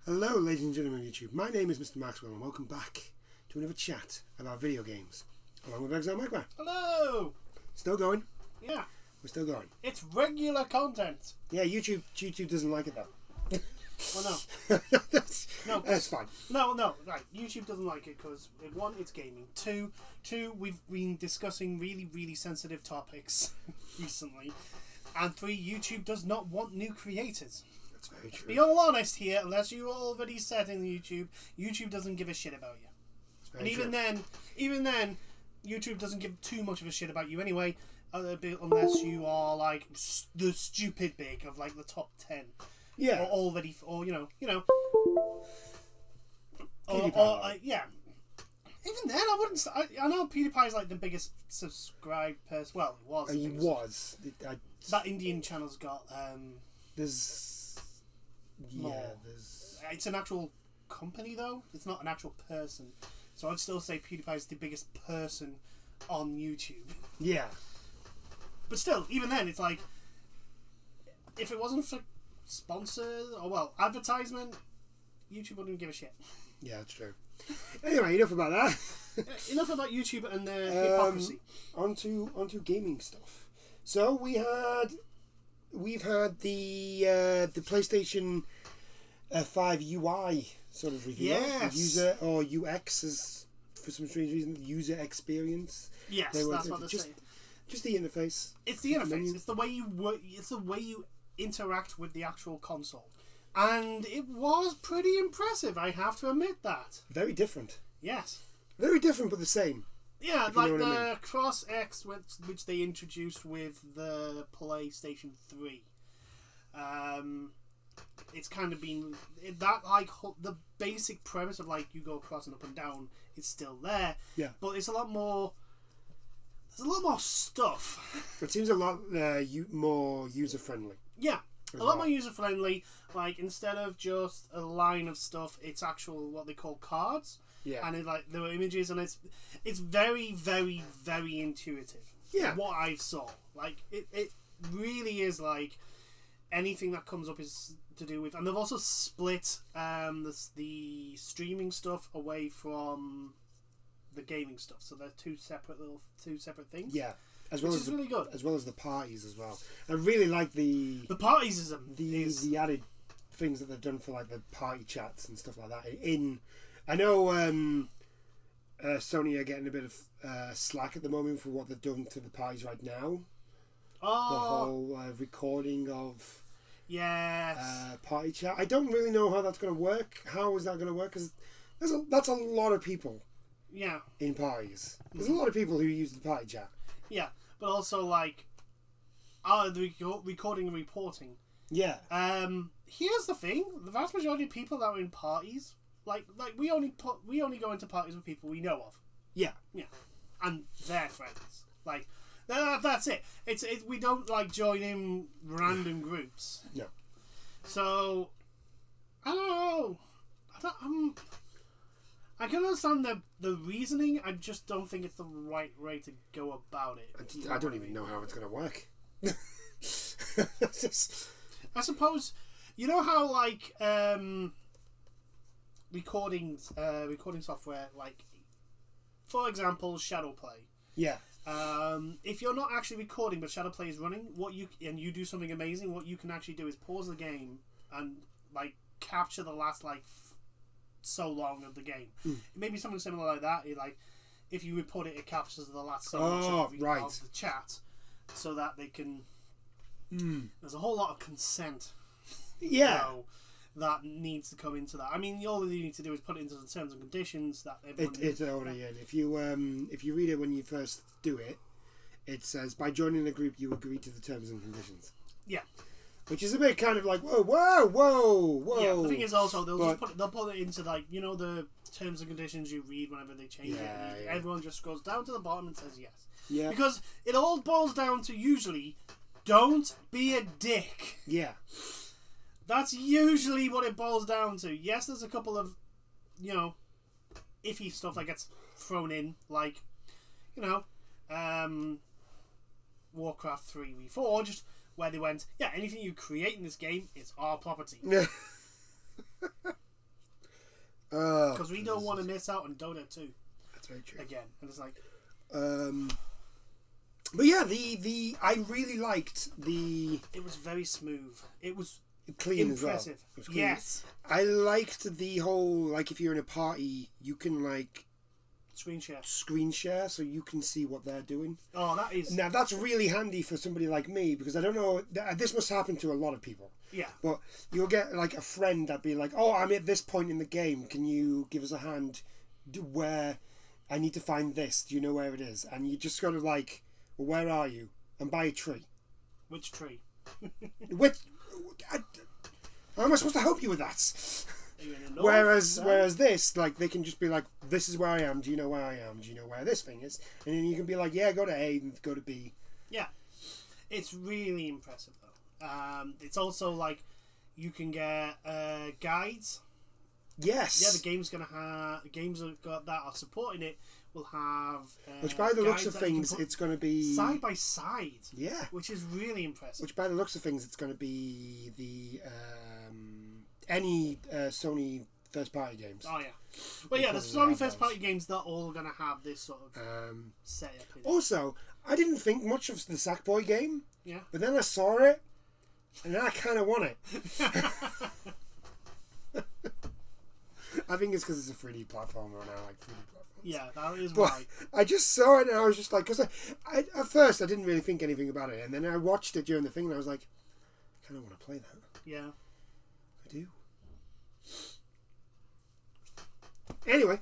Hello, ladies and gentlemen of YouTube. My name is Mr. Maxwell, and welcome back to another chat about video games, along with Exile Magma. Hello. Still going? Yeah. We're still going. It's regular content. Yeah, YouTube doesn't like it though. Well, no. No, that's fine. No. Right, YouTube doesn't like it because one, it's gaming. Two, we've been discussing really sensitive topics recently, and three, YouTube does not want new creators. That's very true. Be all honest here, unless you already said in YouTube doesn't give a shit about you. And even then, YouTube doesn't give too much of a shit about you anyway, unless you are like the stupid big of like the top 10. Yeah. Or already, or yeah. Even then, I wouldn't. I know PewDiePie is like the biggest subscribed person. Well, it was. He was. That Indian channel's got. There's. Yeah. More. There's. It's an actual company though. It's not an actual person. So I'd still say PewDiePie is the biggest person on YouTube. Yeah. But still, even then, it's like if it wasn't for sponsors or advertisement, YouTube wouldn't give a shit. Yeah, that's true. Anyway, enough about that. Enough about YouTube and their hypocrisy. Onto gaming stuff. So we've had the PlayStation 5 UI sort of review. Yes. User or UX is for some strange reason user experience. Yes, that's what they're saying. Just the interface. It's the interface. It's the way you work. It's the way you interact with the actual console, and it was pretty impressive. I have to admit that. Very different. Yes. Very different, but the same. Yeah, like the Cross X, which they introduced with the PlayStation 3. It's kind of been that like the basic premise of like you go across and up and down. It's still there. Yeah. But it's a lot more. There's a lot more stuff. It seems a lot more user friendly. Yeah, a lot more user friendly. Like instead of just a line of stuff, it's actual what they call cards. Yeah, and like there were images, and it's very intuitive. Yeah, what I saw, like it really is like anything that comes up is to do with, and they've also split the streaming stuff away from the gaming stuff, so they're two separate things. Yeah, which is really good, as well as the parties as well. I really like the parties is the added things that they've done for like the party chats and stuff like that. I know Sony are getting a bit of slack at the moment for what they've done to the parties right now. Oh, the whole recording of party chat. I don't really know how that's going to work. How is that going to work? Because that's a lot of people. Yeah. In parties. There's a lot of people who use the party chat. Yeah, but also like the recording and reporting. Yeah. Here's the thing: the vast majority of people that are in parties, like we only go into parties with people we know of. Yeah. Yeah, and their friends. Like that's it. It's we don't like join in random groups. No. So I don't know. I can understand the reasoning. I just don't think it's the right way to go about it. I don't even know how it's going to work. I suppose you know how like recording software, like for example Shadowplay. Yeah. If you're not actually recording but Shadowplay is running, and you do something amazing, what you can actually do is pause the game and like capture the last like so long of the game. Maybe something similar like that. If you report it, it captures the last so much of the chat, so that they can. There's a whole lot of consent. Yeah. That needs to come into that. I mean, all you need to do is put it into the terms and conditions that everyone. It's already in. If you read it when you first do it, it says by joining the group you agree to the terms and conditions. Yeah. Which is a bit kind of like whoa. Yeah, the thing is also they'll put it into like the terms and conditions you read whenever they change it. And everyone just goes down to the bottom and says yes. Yeah. Because it all boils down to usually don't be a dick. Yeah. That's usually what it boils down to. Yes, there's a couple of iffy stuff that gets thrown in, like Warcraft 3v4, just where they went, yeah, anything you create in this game is our property. because we don't want to miss out on Dota 2. That's very true. Again, and it's like, but yeah, I really liked the. It was very smooth. It was clean impressive. As well. It was clean. Yes, I liked the whole, like, if you're in a party, you can like screen share, so you can see what they're doing. Oh, that is now that's really handy for somebody like me, because I don't know. This must happen to a lot of people. Yeah, but you'll get like a friend that'd be like, "Oh, I'm at this point in the game. Can you give us a hand? Where I need to find this? Do you know where it is?" And you just gotta like, "Well, where are you?" And by a tree. Which tree? How am I supposed to help you with that? North, whereas this, like, they can just be like, "This is where I am. Do you know where I am? Do you know where this thing is?" And then you can be like, "Yeah, go to A and go to B." Yeah, it's really impressive though. It's also like you can get guides. Yes. Yeah, the game's gonna have games that are supporting it will have. Which, by the looks of things, it's going to be side by side. Yeah. Which is really impressive. Which, by the looks of things, it's going to be the any Sony first party games. Oh yeah. Well, yeah, the Sony first party games, they're all going to have this sort of setup. Also, I didn't think much of the Sackboy game. Yeah. But then I saw it, and then I kind of want it. I think it's because it's a 3D platformer, and I like 3D platforms. Yeah, that is but why. I just saw it, and I was just like, because I at first I didn't really think anything about it, and then I watched it during the thing, and I was like, I kind of want to play that. Yeah. I do. Anyway,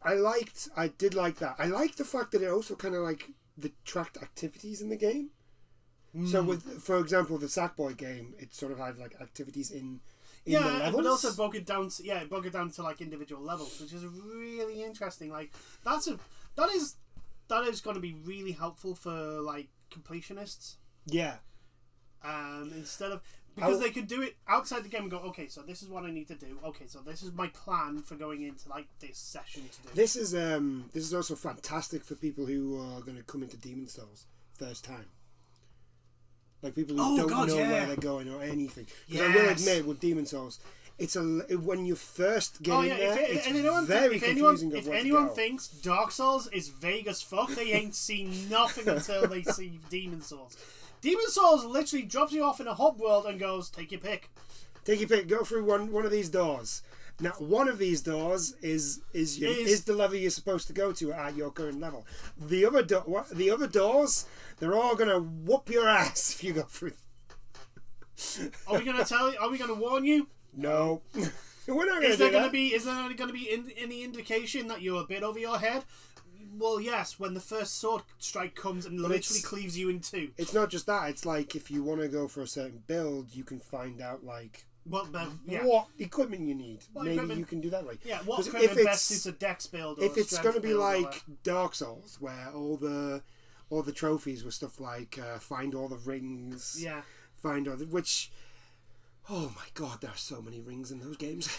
I did like that. I liked the fact that it also kind of like the tracked activities in the game. So for example, the Sackboy game, it sort of had like activities in the levels. But also broke it down to like individual levels, which is really interesting. Like that is going to be really helpful for like completionists. Yeah. Instead of because they could do it outside the game and go, okay, so this is what I need to do. Okay, so this is my plan for going into like this session to do. This is also fantastic for people who are going to come into Demon Souls first time. Like people who don't know where they're going or anything. Because I will admit, with Demon Souls, when you first get in there, it's very confusing. If anyone thinks Dark Souls is vague as fuck, they ain't seen nothing until they see Demon Souls. Demon Souls literally drops you off in a hub world and goes, take your pick. Take your pick. Go through one of these doors. Now, one of these doors is the level you're supposed to go to at your current level. The other doors, they're all gonna whoop your ass if you go through. Are we gonna tell you? Are we gonna warn you? No. We're not gonna is there do gonna that. Be? Is there gonna be any indication that you're a bit over your head? Well, yes. When the first sword strike comes and literally cleaves you in two. It's not just that. It's like if you want to go for a certain build, you can find out like. What equipment you need. Maybe you can do that way. Yeah, what equipment best suits a dex build. Or if it's going to be like or Dark Souls, where all the trophies were stuff like find all the rings. Yeah. Find all the which. Oh my god, there are so many rings in those games.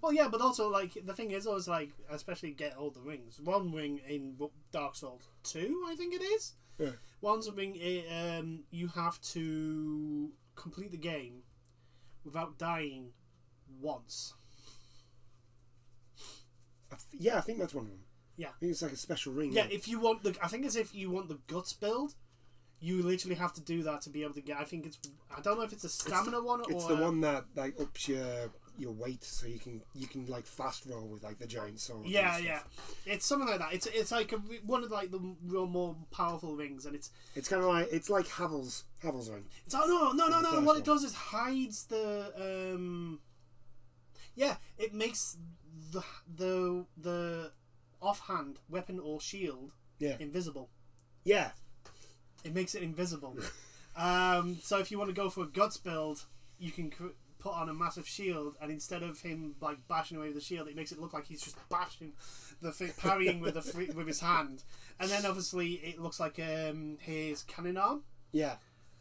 Well, yeah, but also like the thing is always like, especially get all the rings. One ring in Dark Souls 2, I think it is. Yeah. One's ring. You have to complete the game without dying once. Yeah, I think that's one of them. Yeah, I think it's like a special ring. Yeah, if you want I think it's if you want the guts build, you literally have to do that to be able to get. I think it's. I don't know if it's a stamina one or. It's the one that like ups your weight, so you can like fast roll with like the giant sword. Yeah, yeah, it's something like that. It's like one of like the real more powerful rings, and it's kind of like Havel's ring. It's no. What it does is hides the it makes the offhand weapon or shield invisible. Yeah, it makes it invisible. So if you want to go for a guts build, you can put on a massive shield, and instead of him like bashing away with the shield, it makes it look like he's just bashing the thing, parrying with with his hand, and then obviously it looks like his cannon arm. Yeah.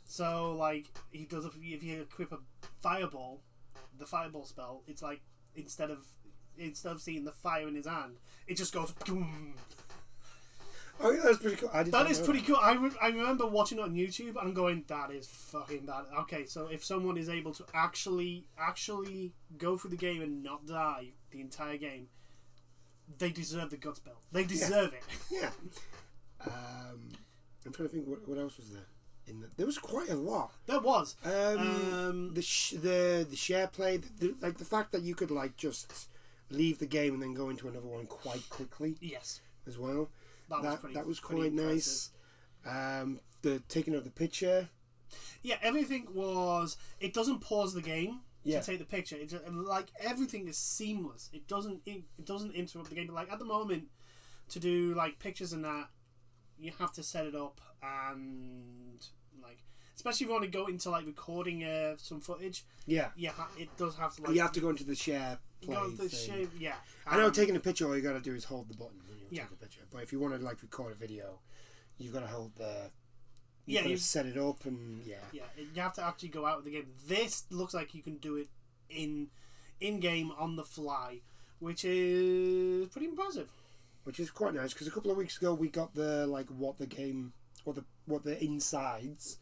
So like he does if you equip a fireball, the fireball spell, it's like instead of seeing the fire in his hand, it just goes boom. Oh yeah, that's pretty cool. That is pretty cool. I remember watching it on YouTube and going, that is fucking bad. Okay, so if someone is able to actually go through the game and not die the entire game, they deserve the guts belt. They deserve it. Yeah. I'm trying to think what else was there. There was quite a lot. There was. The share play, like the fact that you could like just leave the game and then go into another one quite quickly. Yes. As well. That was quite nice. The taking of the picture. Yeah, everything was. It doesn't pause the game to take the picture. It's like everything is seamless. It doesn't interrupt the game. But like at the moment, to do like pictures and that, you have to set it up and like, especially if you want to go into like recording some footage. Yeah. Yeah, it does have to. Like, you have to go into the share play thing. Yeah. I know taking a picture, all you got to do is hold the button. Take a picture. But if you want to like record a video, you've got to hold the. You set it up and you have to actually go out with the game. This looks like you can do it in game on the fly, which is pretty impressive. Which is quite nice because a couple of weeks ago we got the like what the insides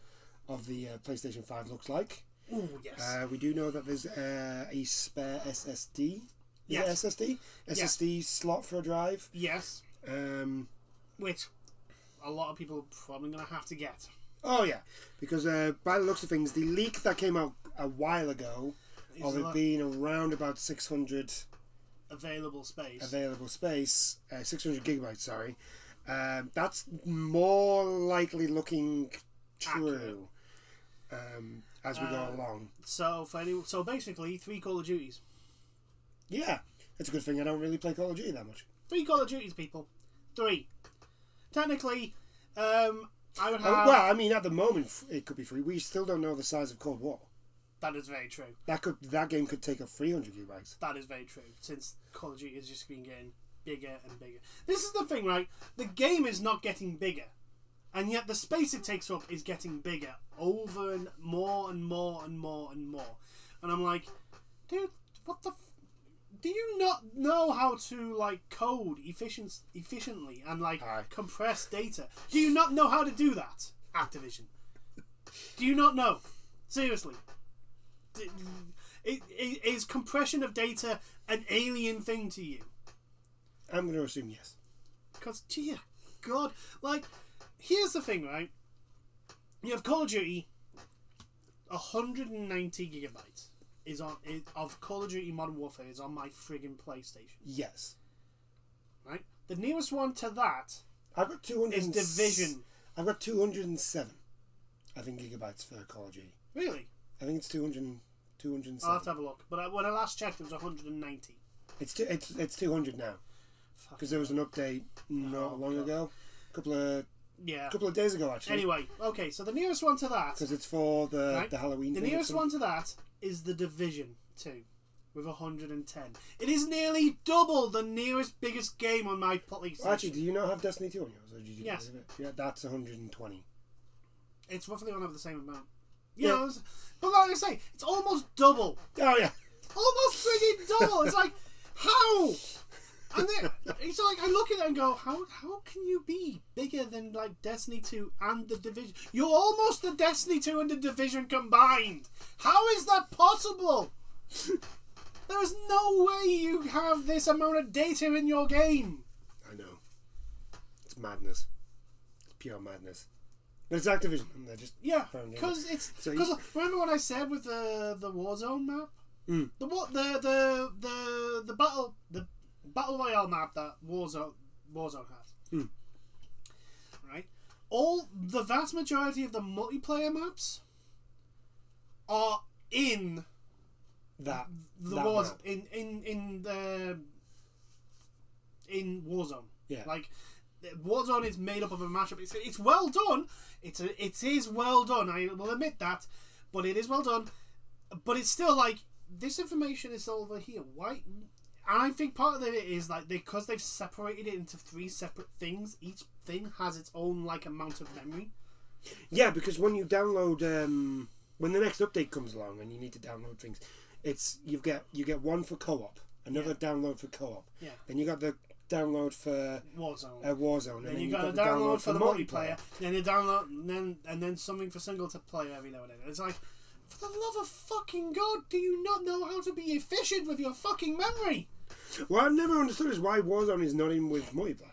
of the PlayStation 5 looks like. Oh yes. We do know that there's a spare SSD. Yes. SSD slot for a drive. Yes. Which a lot of people are probably going to have to get. Oh yeah, because by the looks of things, the leak that came out a while ago of it being around about 600 available space, 600 gigabytes. Sorry, that's more likely looking true as we go along. So basically, 3 Call of Duties. Yeah, it's a good thing I don't really play Call of Duty that much. 3 Call of Duties, people. 3. Technically, I would have... well, I mean, at the moment, it could be free. We still don't know the size of Cold War. That is very true. That game could take up 300 gigabytes. That is very true, since Call of Duty has just been getting bigger and bigger. This is the thing, right? The game is not getting bigger, and yet the space it takes up is getting bigger over and more and more and more and more. And I'm like, dude, what the... Do you not know how to like code efficiently and like compress data? Do you not know how to do that, Activision? Do you not know? Seriously, is compression of data an alien thing to you? I'm going to assume yes. Because, dear God, like, here's the thing, right? You have Call of Duty, 190 gigabytes. Of Call of Duty Modern Warfare is on my friggin' PlayStation. Yes. Right? The nearest one to that I've got 200 is Division. I've got 207, I think, gigabytes for Call of Duty. Really? I think it's 207. I'll have to have a look. But when I last checked, it was 190. It's 200 now. Because there was an update not long ago. A couple of days ago, actually. Anyway, okay, so the nearest one to that... Because it's for the Halloween The nearest one to that is the Division 2 with 110. It is nearly double the nearest biggest game on my PlayStation. Actually, do you not have Destiny 2 on yours? Or did you yes. Yeah, that's 120. It's roughly on the same amount. You know, but like I say, it's almost double. Oh, yeah. Almost friggin' double. It's like, how? And then it's like I look at it and go, how can you be bigger than like Destiny 2 and the Division? You're almost the Destiny 2 and the Division combined. How is that possible? There is no way you have this amount of data in your game. I know. It's madness. It's pure madness. But it's Activision, and they're just because remember what I said with the Warzone map, the battle royale map that Warzone has, right? The vast majority of the multiplayer maps are in that Warzone in Warzone. Yeah, like Warzone is made up of a mashup. It's well done. It is well done. I will admit that, but it is well done. But it's still like this information is over here. Why? And I think part of it is like because they've separated it into 3 separate things. Each thing has its own like amount of memory. Yeah, because when you download, when the next update comes along and you need to download things, you get one for co-op, another download for co-op. Yeah. Then you got the download for Warzone, and then you got to download for the multiplayer. Then you download, and then something for single player every now and then. It's like, for the love of fucking God, do you not know how to be efficient with your fucking memory? What I've never understood is why Warzone is not in with multiplayer.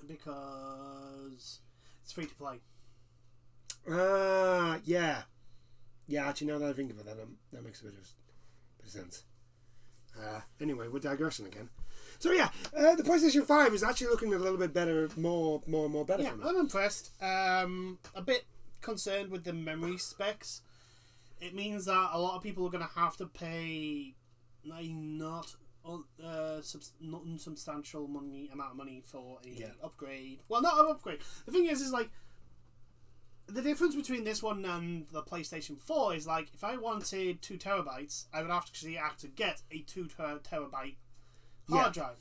Because it's free to play. Yeah. Yeah, actually, now that I think of it, that makes a bit of sense. Anyway, we're digressing again. So yeah, the PlayStation 5 is actually looking a little bit better, more better. Yeah, I'm impressed. A bit concerned with the memory specs. It means that a lot of people are going to have to pay not unsubstantial amount of money for a upgrade. Well, not an upgrade. The thing is like, the difference between this one and the PlayStation 4 is like, if I wanted 2 terabytes, I would actually have to get a 2 terabyte hard drive.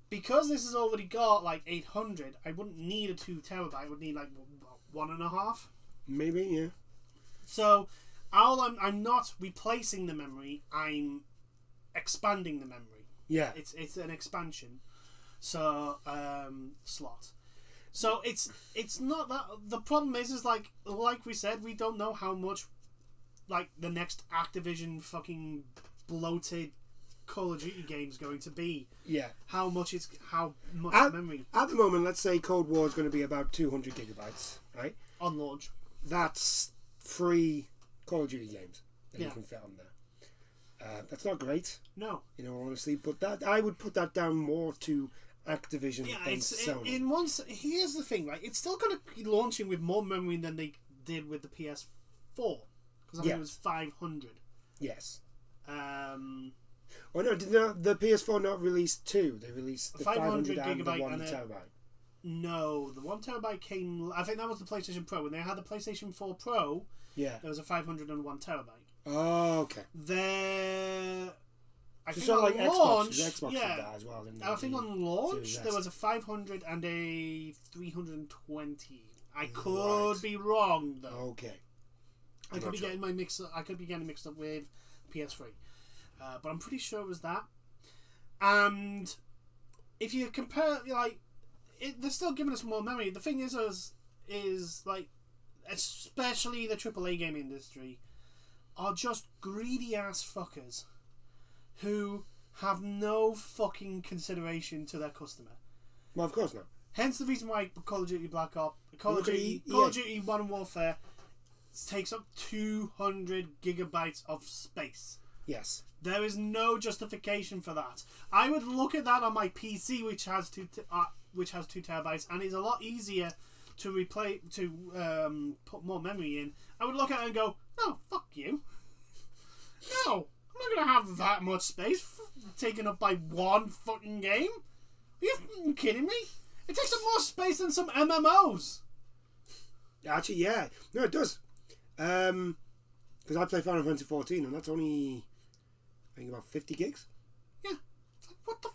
Because this has already got like 800, I wouldn't need a 2 terabyte. I would need like 1.5. Maybe, yeah. So, I'm not replacing the memory. I'm expanding the memory. Yeah. It's an expansion. So, slot. So it's not that. The problem is like we said, we don't know how much like the next Activision fucking bloated Call of Duty game is going to be. Yeah. How much memory. At the moment, let's say Cold War is going to be about 200 gigabytes, right? On launch. That's 3 Call of Duty games that you can fit on there. That's not great. No. You know, honestly, but that I would put that down more to Activision than Sony. Here's the thing, right? It's still going to be launching with more memory than they did with the PS4, because I think it was 500. Yes. Oh no, did the PS4 not release 2? They released the 500 and the 1 terabyte. No, the 1 terabyte came. I think that was the PlayStation Pro. When they had the PlayStation 4 Pro, there was a 501 terabyte. Oh, okay. I think on like launch, Xbox did that as well, didn't I think on launch there was a 500 and a 320. I could be wrong though. Okay. I could be getting mixed up with PS3, but I'm pretty sure it was that. And if you compare, like, they're still giving us more memory. The thing is like, especially the AAA game industry, are just greedy ass fuckers who have no fucking consideration to their customer. Well, of course not. Hence the reason why Call of Duty Black Ops, Call of Duty Modern Warfare takes up 200 gigabytes of space. Yes. There is no justification for that. I would look at that on my PC, which has 2 terabytes, and it's a lot easier to put more memory in. I would look at it and go, no, fuck you. No. I'm not going to have that much space taken up by one fucking game. Are you kidding me? It takes up more space than some MMOs. Actually, yeah. No, it does. Because I play Final Fantasy 14 and that's only, I think, about 50 gigs. Yeah. It's like, what the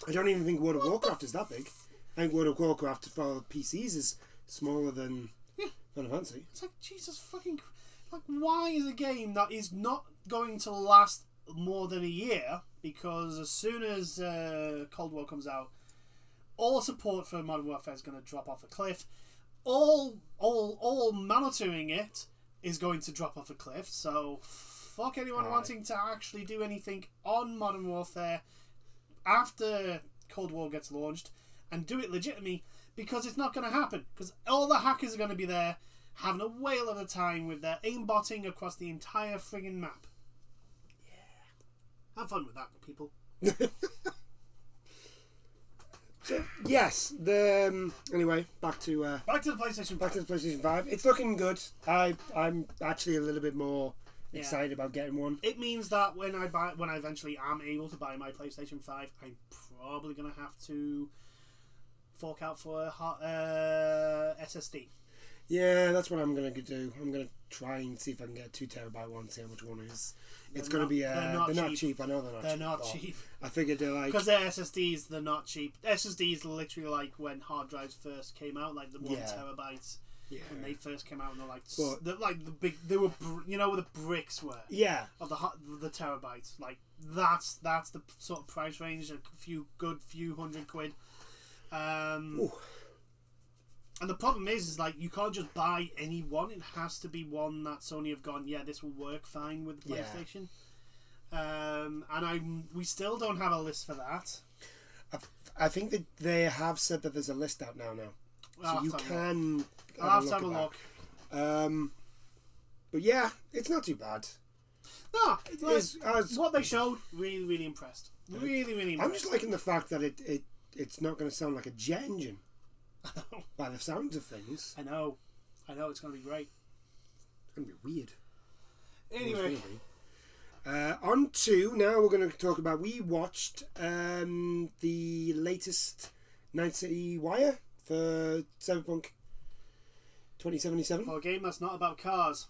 I don't even think World of Warcraft is that big. I think World of Warcraft for PCs is smaller than Final Fantasy. It's like, Jesus fucking... Like, why is a game that is not going to last more than a year, because as soon as Cold War comes out, all support for Modern Warfare is going to drop off a cliff. All monitoring it is going to drop off a cliff. So fuck anyone wanting to actually do anything on Modern Warfare after Cold War gets launched, and do it legitimately, because it's not going to happen. Because all the hackers are going to be there having a whale of a time with their aimbotting across the entire friggin' map. Yeah. Have fun with that, people. So, yes, anyway, back to the PlayStation 5. Back to the PlayStation 5. It's looking good. I'm actually a little bit more excited about getting one. It means that when I eventually am able to buy my PlayStation 5, I'm probably going to have to fork out for a SSD. Yeah, that's what I'm going to do. I'm going to try and see if I can get a 2 terabyte one, see how much one is. It's going to be... they're not cheap. I know they're not cheap. They're not cheap. I figured they're like... Because they're SSDs, they're not cheap. SSDs literally like when hard drives first came out, like the 1 terabyte. when they first came out, and But- they're like the big. They were, you know, where the bricks were. Yeah. Of the terabytes, like that's the sort of price range. A few £100. And the problem is like you can't just buy any one. It has to be one that Sony have gone, yeah, this will work fine with the PlayStation. And we still don't have a list for that. I think that they have said that there's a list out now. So you can. I'll have to have a look. But yeah, it's not too bad. No, what they showed, really, really impressed. Really, really impressed. I'm just liking the fact that it's not going to sound like a jet engine. By the sounds of things. I know. It's going to be great. It's going to be weird. Anyway. On to, now we're going to talk about, we watched the latest Night City Wire for Cyberpunk 2077. For a game that's not about cars.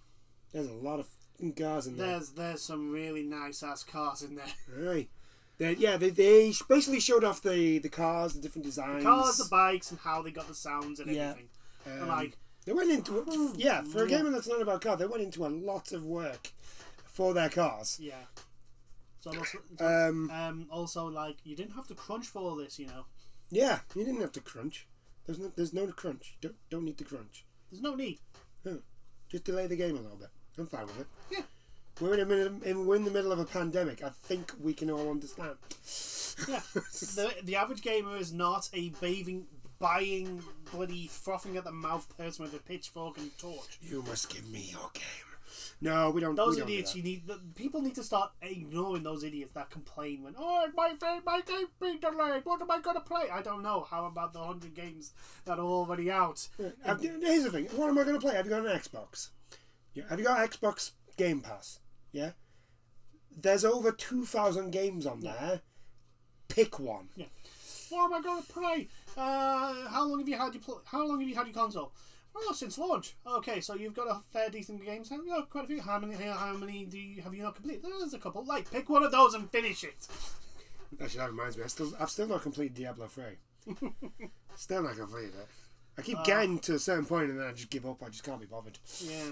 There's a lot of cars in there. There's some really nice ass cars in there. Right. They basically showed off the cars, the different designs. The cars, the bikes, and how they got the sounds and everything. And they went into for a game that's not about cars, they went into a lot of work for their cars. Yeah. So also, like, you didn't have to crunch for all this, you know. Yeah, you didn't have to crunch. There's no crunch. Don't need to crunch. There's no need. No. Just delay the game a little bit. I'm fine with it. Yeah. We're in the middle of a pandemic. I think we can all understand. Yeah. The average gamer is not a buying, bloody, frothing at the mouth person with a pitchfork and torch. You must give me your game. No, we don't. Those idiots. People need to start ignoring those idiots that complain when, oh, my game's being delayed. What am I going to play? I don't know. How about the 100 games that are already out? Here's the thing. What am I going to play? Have you got an Xbox? Yeah. Have you got Xbox Game Pass? Yeah. There's over 2,000 games on there. Pick one. Yeah. What am I going to play? How long have you had your console? Oh, since launch. Okay, so you've got a fair decent games. Yeah, quite a few. How many have you not completed? There's a couple. Like, pick one of those and finish it. Actually, that reminds me. I've still not completed Diablo 3. Still not completed it. I keep getting to a certain point and then I just give up. I just can't be bothered. Yeah.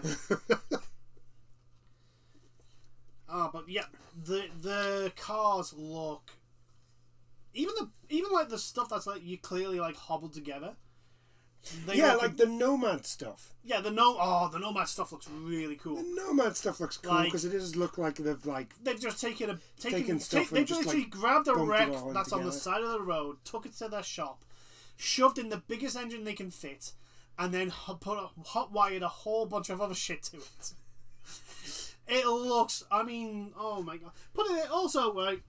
But yeah, the cars look. Even like the stuff that's like you clearly like hobbled together. Like the Nomad stuff. Yeah, the Nomad stuff looks really cool. The Nomad stuff looks cool because it does look like they've just taken stuff. They've literally grabbed a wreck that's on the side of the road, took it to their shop, shoved in the biggest engine they can fit, and then hot wired a whole bunch of other shit to it. It looks. I mean, oh my god. Put it also right.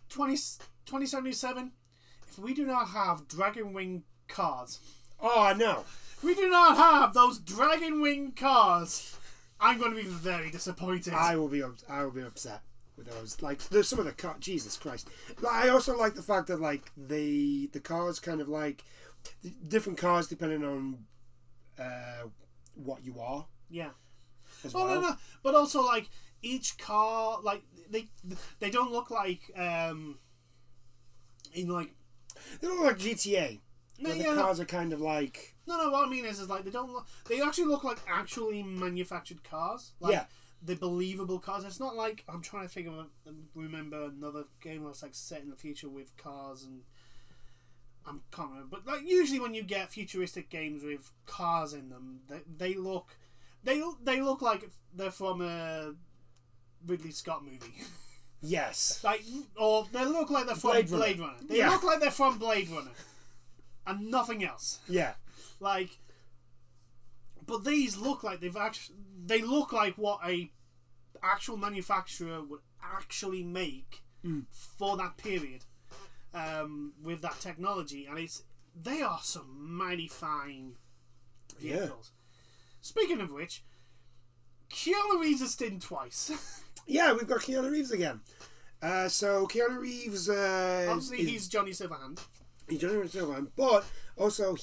2077. If we do not have dragon wing cars, oh no, if we do not have those dragon wing cars, I'm going to be very disappointed. I will be upset with those. Like, there's some of the cars. Jesus Christ! I also like the fact that like the cars kind of like different cars depending on what you are. Yeah. No. But also like each car, like they don't look like in like. They don't look like GTA. The cars are kind of like. No. What I mean is like they don't look. They actually look like actually manufactured cars. Like, yeah. The believable cars. It's not like I'm trying to think of remember another game where it's like set in the future with cars and. I can't remember, but like usually when you get futuristic games with cars in them, they look like they're from a Ridley Scott movie. Yes. Like, or they look like they're from Blade Runner. They look like they're from Blade Runner, and nothing else. Yeah. Like, but these look like they look like what a actual manufacturer would actually make for that period, with that technology, and they are some mighty fine vehicles. Yeah. Speaking of which, Keanu Reeves is in twice. Yeah, we've got Keanu Reeves again. So Keanu Reeves, obviously he's Johnny Silverhand. He's Johnny Silverhand, but also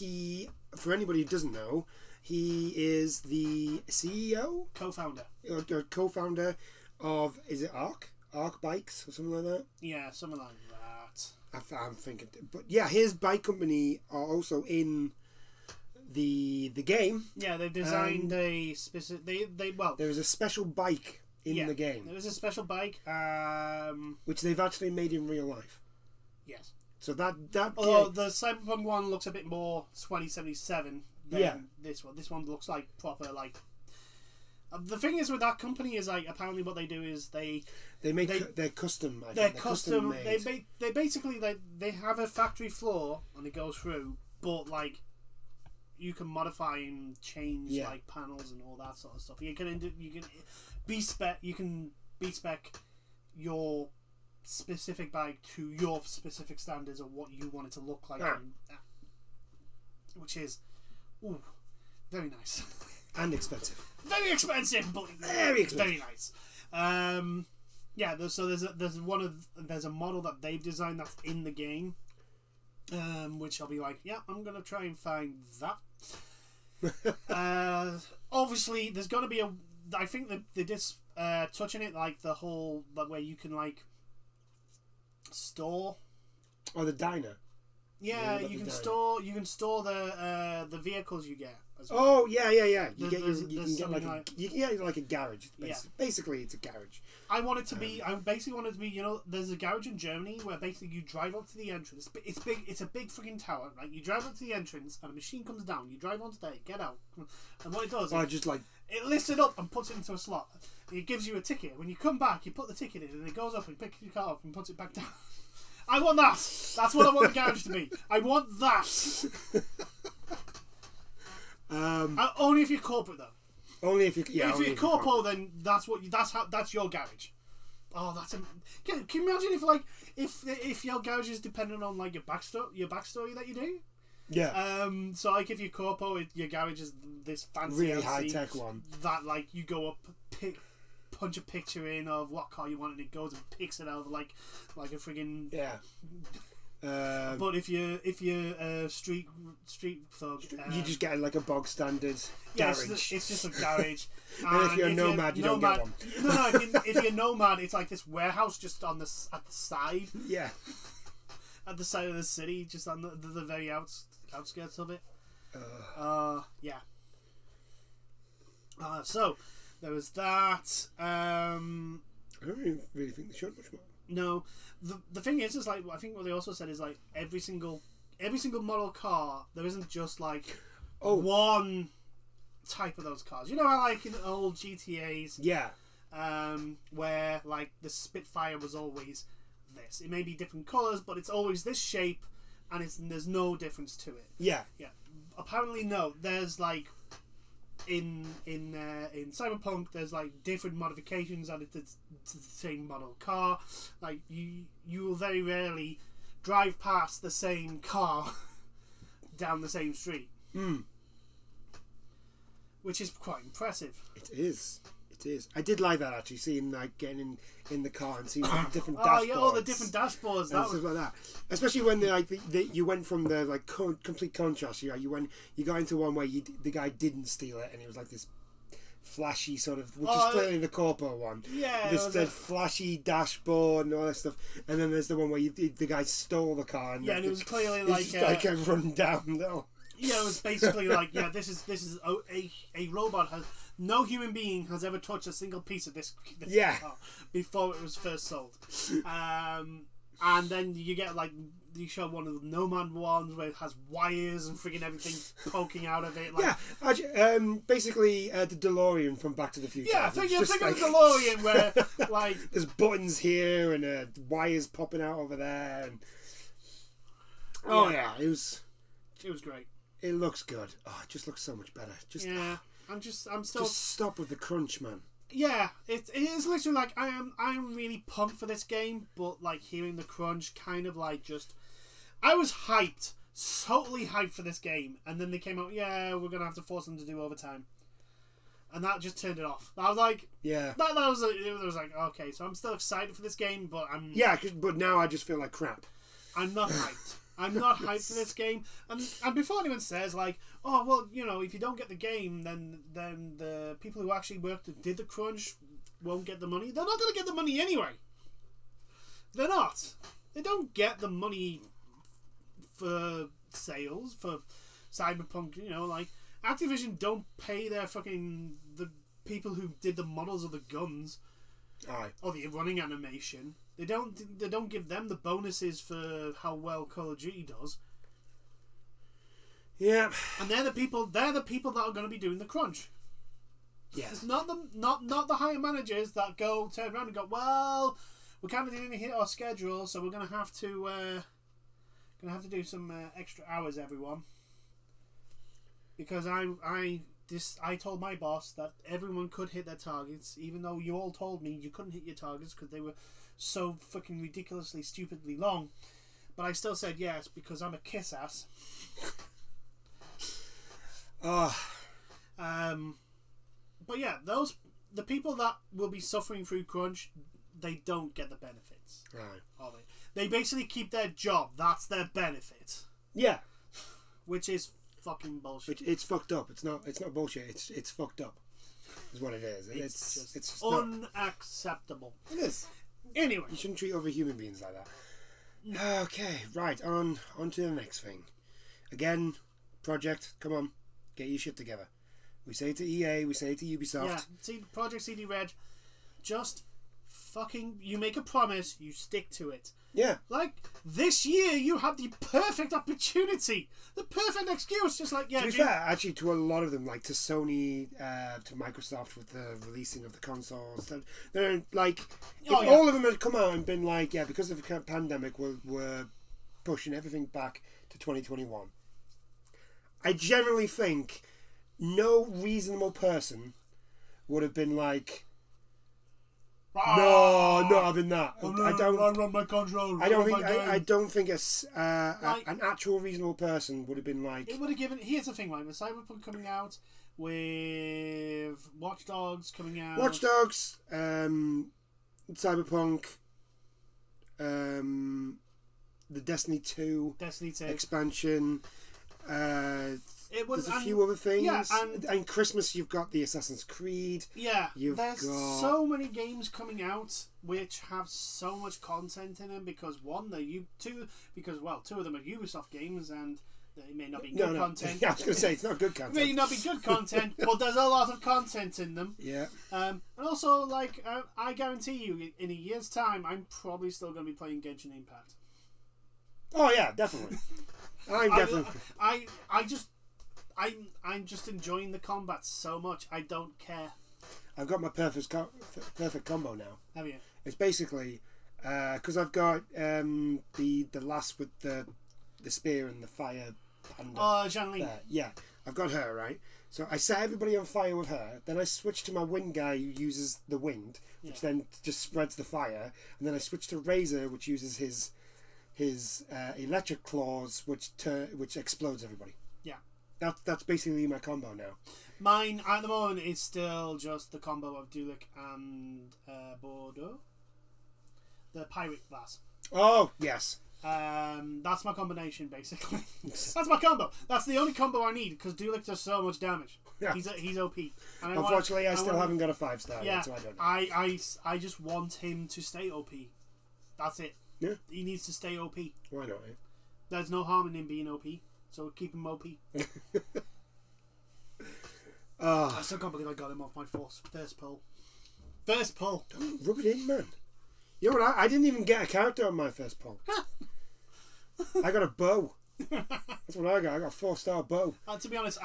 for anybody who doesn't know, he is the CEO, co-founder of, is it Arc Bikes or something like that? Yeah, something like that. I'm thinking, but yeah, his bike company are also in the game. Yeah, they've designed a specific. There was a special bike in the game. There was a special bike, which they've actually made in real life. Yes. So that although the Cyberpunk one looks a bit more 2077 than this one. This one looks like proper like. The thing is with that company is like apparently what they do is they're custom. They're custom made. They basically they have a factory floor and it goes through, but like you can modify and change like panels and all that sort of stuff. You can bespec your specific bike to your specific standards of what you want it to look like, which is very nice and expensive. Very expensive, but very nice. There's a model that they've designed that's in the game, which I'll be like, I'm gonna try and find that. Obviously, there's gonna be I think they did touch on it, like the whole where you can like store. Or the diner. Yeah, you can store the vehicles you get. As well. Oh yeah. You can get like a garage. Basically, it's a garage. I basically wanted to be. You know, there's a garage in Germany where basically you drive up to the entrance. It's big. It's a big freaking tower. Like you drive up to the entrance and a machine comes down. You drive onto there, get out, and what it does, it lifts it up and puts it into a slot. It gives you a ticket. When you come back, you put the ticket in, and it goes up and picks your car up and puts it back down. I want that. That's what I want the garage to be. I want that. Only if you're corporate though. Only if you if you're corporate, then that's your garage. Oh, can you imagine if your garage is dependent on like your backstory that you do? Yeah. So like if you're corporate, your garage is this fancy, really high tech one that like you go up, punch a picture in of what car you want, and it goes and picks it out like a friggin' but if you're a street thug, you just get like a bog standard garage. It's just a garage. And if you're a nomad, you don't get one. No, if you're nomad, it's like this warehouse just at the side. Yeah. At the side of the city, just on the very outskirts of it. So there was that. I don't really think they showed much more. No, the thing is like I think what they also said is like every single model car, there isn't just like one type of those cars. You know how like in the old GTAs, where like the Spitfire was always this. It may be different colours, but it's always this shape, and there's no difference to it. Yeah. Apparently, no. There's like in Cyberpunk, there's like different modifications added to the same model car. Like you will very rarely drive past the same car down the same street, which is quite impressive. It is. I did like that actually, seeing like getting in the car and seeing like different dashboards. All the different dashboards and stuff like that. Especially when you went from the like complete contrast. You got into one where the guy didn't steal it, and it was like this flashy sort of, which is clearly the corpo one. Yeah, this flashy dashboard and all that stuff. And then there's the one where the guy stole the car. And and it was clearly like a run down though. Yeah, it was basically like this is a robot has. No human being has ever touched a single piece of this car before it was first sold. And then you get like you show one of the Nomad ones where it has wires and friggin' everything poking out of it. Like, basically the DeLorean from Back to the Future. Yeah, think of the DeLorean where like there's buttons here and wires popping out over there. And it was great. It looks good. Oh, it just looks so much better. I'm still. Just stop with the crunch, man. Yeah, it is literally like I am really pumped for this game, but like hearing the crunch kind of like I was hyped, totally hyped for this game, and then they came out. Yeah, we're gonna have to force them to do overtime, and that just turned it off. I was like, it was like okay, so I'm still excited for this game, but but now I just feel like crap. I'm not hyped. I'm not hyped for this game, and before anyone says like, oh well, you know, if you don't get the game, then the people who actually did the crunch won't get the money. They're not going to get the money anyway. They're not. They don't get the money for sales Cyberpunk, you know, like Activision don't pay their the people who did the models of the guns, or the running animation. They don't give them the bonuses for how well Call of Duty does. Yeah, and they're the people that are going to be doing the crunch. Yes, not the higher managers that turn around and go, well, we kind of didn't hit our schedule, so we're going to have to do some extra hours, everyone. Because I told my boss that everyone could hit their targets, even though you all told me you couldn't hit your targets because they were so fucking ridiculously, stupidly long. But I still said yes because I'm a kiss ass. But yeah, the people that will be suffering through crunch, they don't get the benefits. Right. Of it. They basically keep their job. That's their benefit. Yeah. Which is fucking bullshit. It's fucked up. It's not bullshit. It's fucked up. Is what it is. It's just unacceptable. It is. Anyway, you shouldn't treat other human beings like that. Okay, right, on to the next thing. Again, Project, come on, get your shit together. We say it to EA, we say it to Ubisoft. Yeah, see, Project CD Red, just fucking, you make a promise, you stick to it. Yeah. Like, this year you had the perfect opportunity, the perfect excuse, just like, yeah. To be fair, actually, to a lot of them, like to Sony, to Microsoft with the releasing of the consoles, they're like, all of them had come out and been like, yeah, because of the pandemic, we're pushing everything back to 2021. I generally think no reasonable person would have been like, no, not having that. I run my control. I don't think an actual reasonable person would have been like. It would have given. Here's the thing, right? With Cyberpunk coming out, with Watch Dogs coming out, Cyberpunk, the Destiny 2 expansion. There's a few other things. Yeah, and Christmas, you've got the Assassin's Creed. Yeah, there's so many games coming out which have so much content in them because two of them are Ubisoft games and they may not be good content. Yeah, I was going to say it's not good content. It may not be good content, but there's a lot of content in them. Yeah. And also, like, I guarantee you, in a year's time, I'm probably still going to be playing Genshin Impact. Oh yeah, definitely. I'm just enjoying the combat so much. I don't care. I've got my perfect combo now. Have you? It's basically because I've got the lass with the spear and the fire panda. Oh, Zhang yeah, I've got her right. So I set everybody on fire with her. Then I switch to my wind guy who uses the wind, which then just spreads the fire. And then I switch to Razor, which uses his electric claws, which explodes everybody. Yeah. That's basically my combo now. Mine at the moment is still just the combo of Dulik and Bordeaux, the pirate class. Oh yes. That's my combination basically. That's my combo. That's the only combo I need because Dulik does so much damage. Yeah. He's OP. And unfortunately, I still haven't got a 5-star yet, so I don't know. I just want him to stay OP. That's it. Yeah. He needs to stay OP. Why not? Eh? There's no harm in him being OP, so keep him OP. I still can't believe I got him off my first pull. First pull. Don't rub it in, man. You know what? I didn't even get a character on my first pull. I got a bow. That's what I got. I got a 4-star bow. To be honest,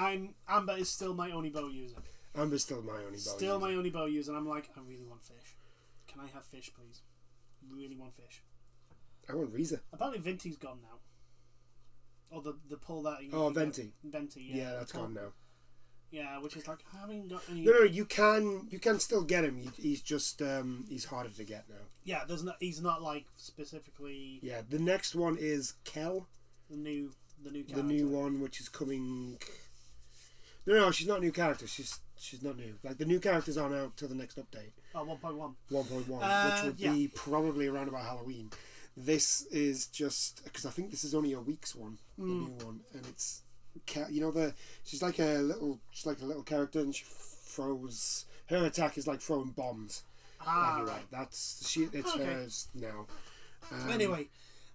Amber is still my only bow user. Amber's still my only bow user. Still my only bow user, and I'm like, I really want fish. Can I have fish, please? Really want fish. I want Reza. Apparently Venti's gone now. Or the pull that... Venti. Venti, yeah. Yeah, that's gone now. Yeah, which is like, I haven't got any... No, you can still get him. He's just, he's harder to get now. Yeah, he's not like specifically... Yeah, the next one is Kel. The new character. The new one, which is coming... No, she's not a new character. She's not new. Like, the new characters aren't out till the next update. Oh, 1.1. 1.1, which will be probably around about Halloween. This is just... Because I think this is only a week's one, the new one. And it's... You know, she's like a little character, and she throws... Her attack is like throwing bombs everywhere. It's hers now. Anyway,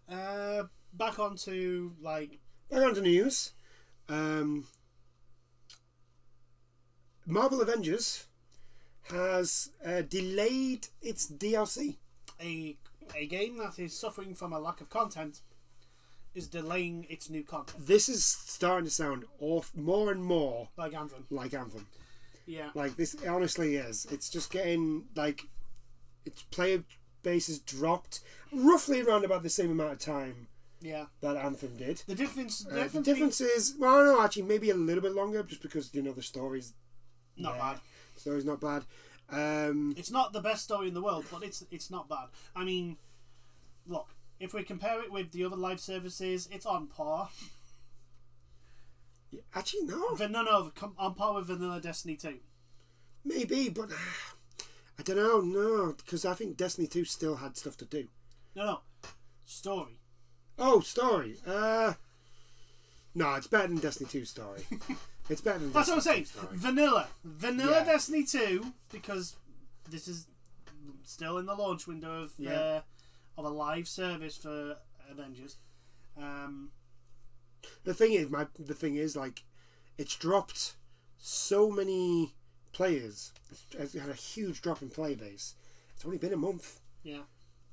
back onto news. Back onto news. Marvel Avengers has delayed its DLC. A game that is suffering from a lack of content is delaying its new content. This is starting to sound more and more like Anthem. Yeah. Like this honestly is. It's just getting like its player base has dropped roughly around about the same amount of time. Yeah. That Anthem did. The difference is, well, no, actually, maybe a little bit longer, just because the story's not bad. The story's not bad. It's not the best story in the world, but it's not bad. I mean, look, if we compare it with the other live services, it's on par. Yeah, actually, no. No, on par with Vanilla Destiny 2. Maybe, but I don't know. No, because I think Destiny 2 still had stuff to do. No, story. Oh, story. No, it's better than Destiny 2 story. It's better than That's Destiny what I'm saying. Vanilla yeah. Destiny 2, because this is still in the launch window of a live service for Avengers. The thing is, like, it's dropped so many players. It's had a huge drop in player base. It's only been a month. Yeah.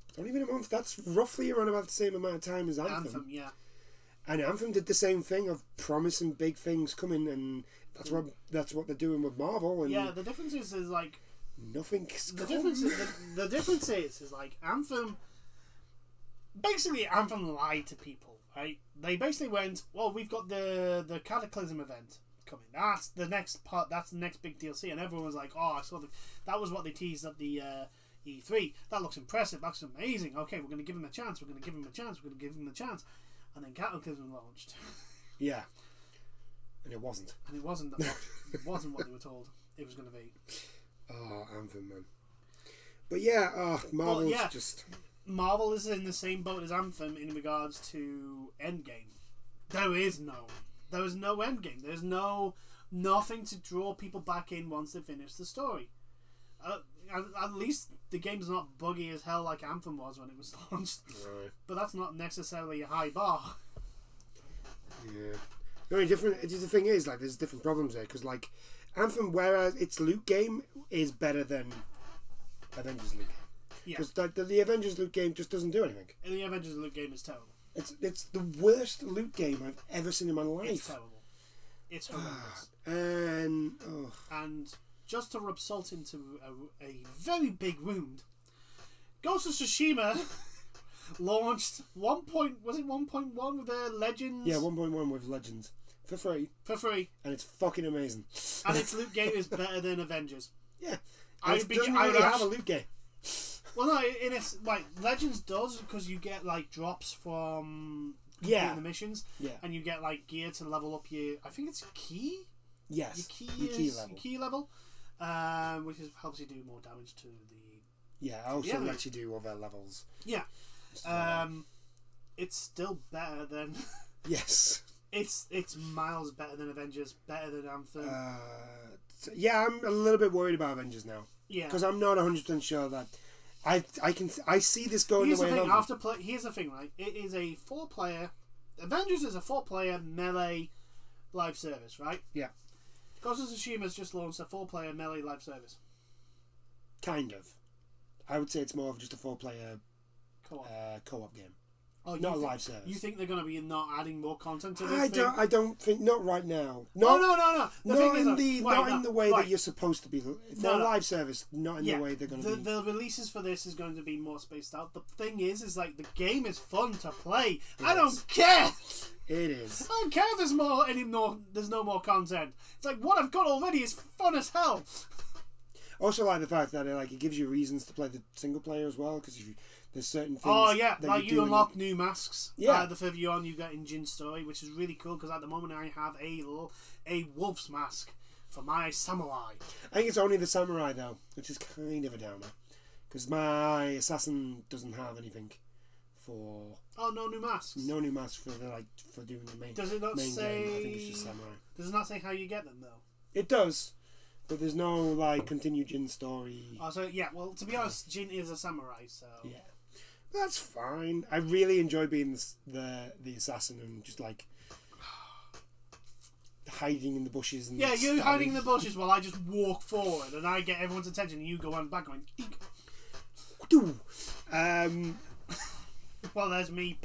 It's only been a month. That's roughly around about the same amount of time as Anthem. Yeah. And Anthem did the same thing of promising big things coming, and that's what they're doing with Marvel. And yeah, the difference is like nothing's the difference is like Anthem. Basically, Anthem lied to people, right? They basically went, well, we've got the Cataclysm event coming. That's the next part. That's the next big DLC, and everyone was like, oh, I saw that was what they teased at the E3. That looks impressive. That's amazing. Okay, we're going to give him a chance. We're going to give him a chance. We're going to give him a chance. And then Cataclysm launched. Yeah. And it wasn't. And it wasn't what they were told it was going to be. Oh, Anthem, man. But yeah, Marvel's just... Marvel is in the same boat as Anthem in regards to Endgame. There is no Endgame. There's nothing to draw people back in once they finish the story. At least the game's not buggy as hell like Anthem was when it was launched. Right. But that's not necessarily a high bar. Yeah. The only the thing is, like, there's different problems there, because, like, Anthem, whereas its loot game is better than Avengers loot game. Yeah. Because the Avengers loot game just doesn't do anything. The Avengers loot game is terrible. It's the worst loot game I've ever seen in my life. It's terrible. It's horrendous. And just to rub salt into a very big wound, Ghost of Tsushima launched 1.1 with their Legends? Yeah, 1.1 with Legends. For free. And it's fucking amazing. And its loot game is better than Avengers. Yeah. It doesn't really have a loot game. Well, no, in its like Legends does, because you get like drops from completing the missions, and you get like gear to level up your. I think it's key. Yes, your key level, which helps you do more damage to the. Yeah, also lets you do other levels. Yeah, it's still better than. Yes, it's miles better than Avengers, better than Anthem. Yeah, I'm a little bit worried about Avengers now. Yeah, because I'm not 100% sure that. I see this going Here's the way the thing, of here's the thing, right? It is a 4-player... Avengers is a 4-player melee live service, right? Yeah. Ghost of Tsushima's just launched a 4-player melee live service. Kind of. I would say it's more of just a 4-player co-op game. Oh, not a live service. You think they're going to be not adding more content to this? I don't think, not right now. No. Not in the way that you're supposed to be. For a live service, not in the way they're going to be. The releases for this is going to be more spaced out. The thing is like the game is fun to play. I don't care. It is. I don't care if there's no more content. It's like what I've got already is fun as hell. Also, like the fact that it gives you reasons to play the single player as well, because there's certain things. Oh yeah, that you unlock new masks. Yeah, the further you on, you get in Jin's story, which is really cool because at the moment I have a wolf's mask for my samurai. I think it's only the samurai though, which is kind of a downer, because my assassin doesn't have anything for. Oh, no new masks. No new masks for doing the main. Does it not say? Game. I think it's just samurai. Does it not say how you get them though? It does. But there's no continued Jin story. Oh, so yeah. Well, to be honest, Jin is a samurai, so yeah, that's fine. I really enjoy being the assassin and just hiding in the bushes. And you're hiding in the bushes while I just walk forward and I get everyone's attention and you go on back going... Well, there's me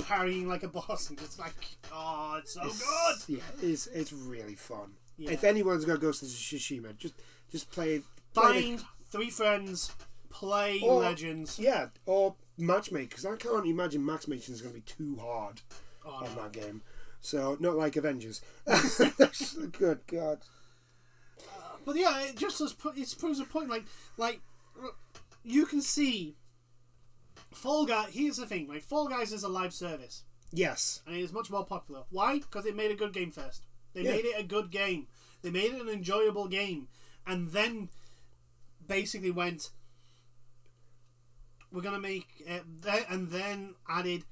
parrying like a boss and just like, oh, it's so good. Yeah, it's really fun. Yeah. If anyone's got Ghost of Tsushima, just play Find 3 friends, play Legends. Yeah, or matchmake, because I can't imagine matchmaking is going to be too hard on that game. So, not like Avengers. Good God. But yeah, it proves a point. Like you can see Fall Guys. Here's the thing, right? Fall Guys is a live service. Yes. And it is much more popular. Why? Because they made a good game first. They made it a good game. They made it an enjoyable game. And then basically went, we're going to make and then added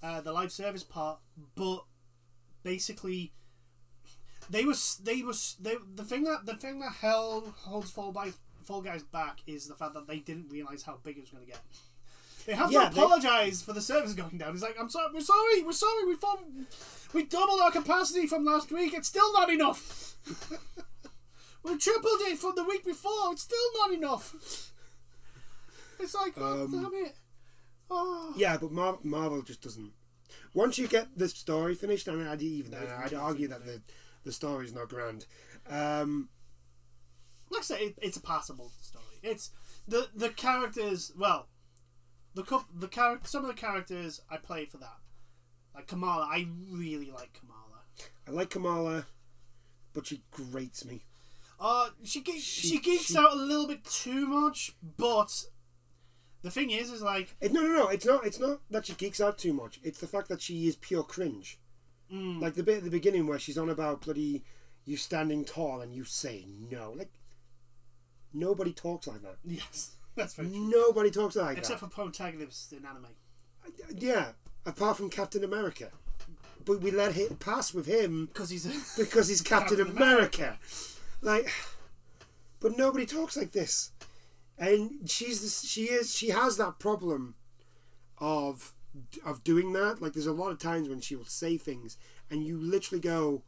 the live service part. But basically, the thing that holds Fall Guys back is the fact that they didn't realize how big it was going to get. They have to apologise for the service going down. It's like, I'm sorry, we're sorry, we doubled our capacity from last week. It's still not enough. We tripled it from the week before. It's still not enough. It's like, oh, damn it. Oh. Yeah, but Marvel just doesn't. Once you get the story finished, I'd argue that the story is not grand. Like I say, it's a passable story. It's the characters. Well, some of the characters I played for that, like Kamala. I really like Kamala. I like Kamala, but she grates me. She geeks out a little bit too much, but the thing is like no. It's not that she geeks out too much. It's the fact that she is pure cringe. Like the bit at the beginning where she's on about bloody you standing tall and you say no. Like nobody talks like that. Yes, that's very true. Nobody talks like that except for protagonists in anime. Yeah, apart from Captain America. But we let it pass with him because he's Captain America. Like, but nobody talks like this, and she has that problem of doing that. Like, there's a lot of times when she will say things, and you literally go,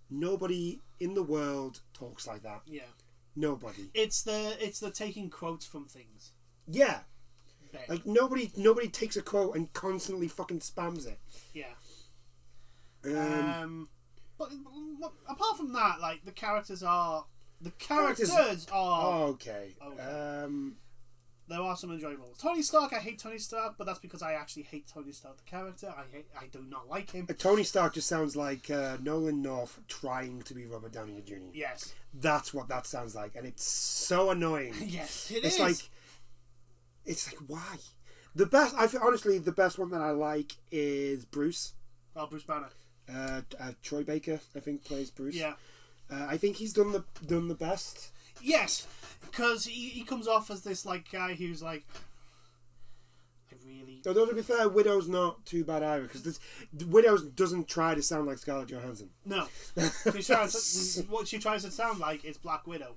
nobody in the world talks like that. Yeah, nobody. It's the taking quotes from things. Yeah, like nobody takes a quote and constantly fucking spams it. Yeah. But apart from that, like the characters are okay. There are some enjoyable. Tony Stark, I hate Tony Stark, but that's because I actually hate Tony Stark the character. I do not like him. Tony Stark just sounds like Nolan North trying to be Robert Downey Jr. Yes, that's what that sounds like, and it's so annoying. Yes, it's like why? The best, honestly, the best one that I like is Bruce. Oh, Bruce Banner. Troy Baker, I think, plays Bruce. Yeah, I think he's done the best. Yes, because he comes off as this like guy who's like, I really. Although to be fair, Widow's not too bad either, because Widow doesn't try to sound like Scarlett Johansson. No, what she tries to sound like is Black Widow.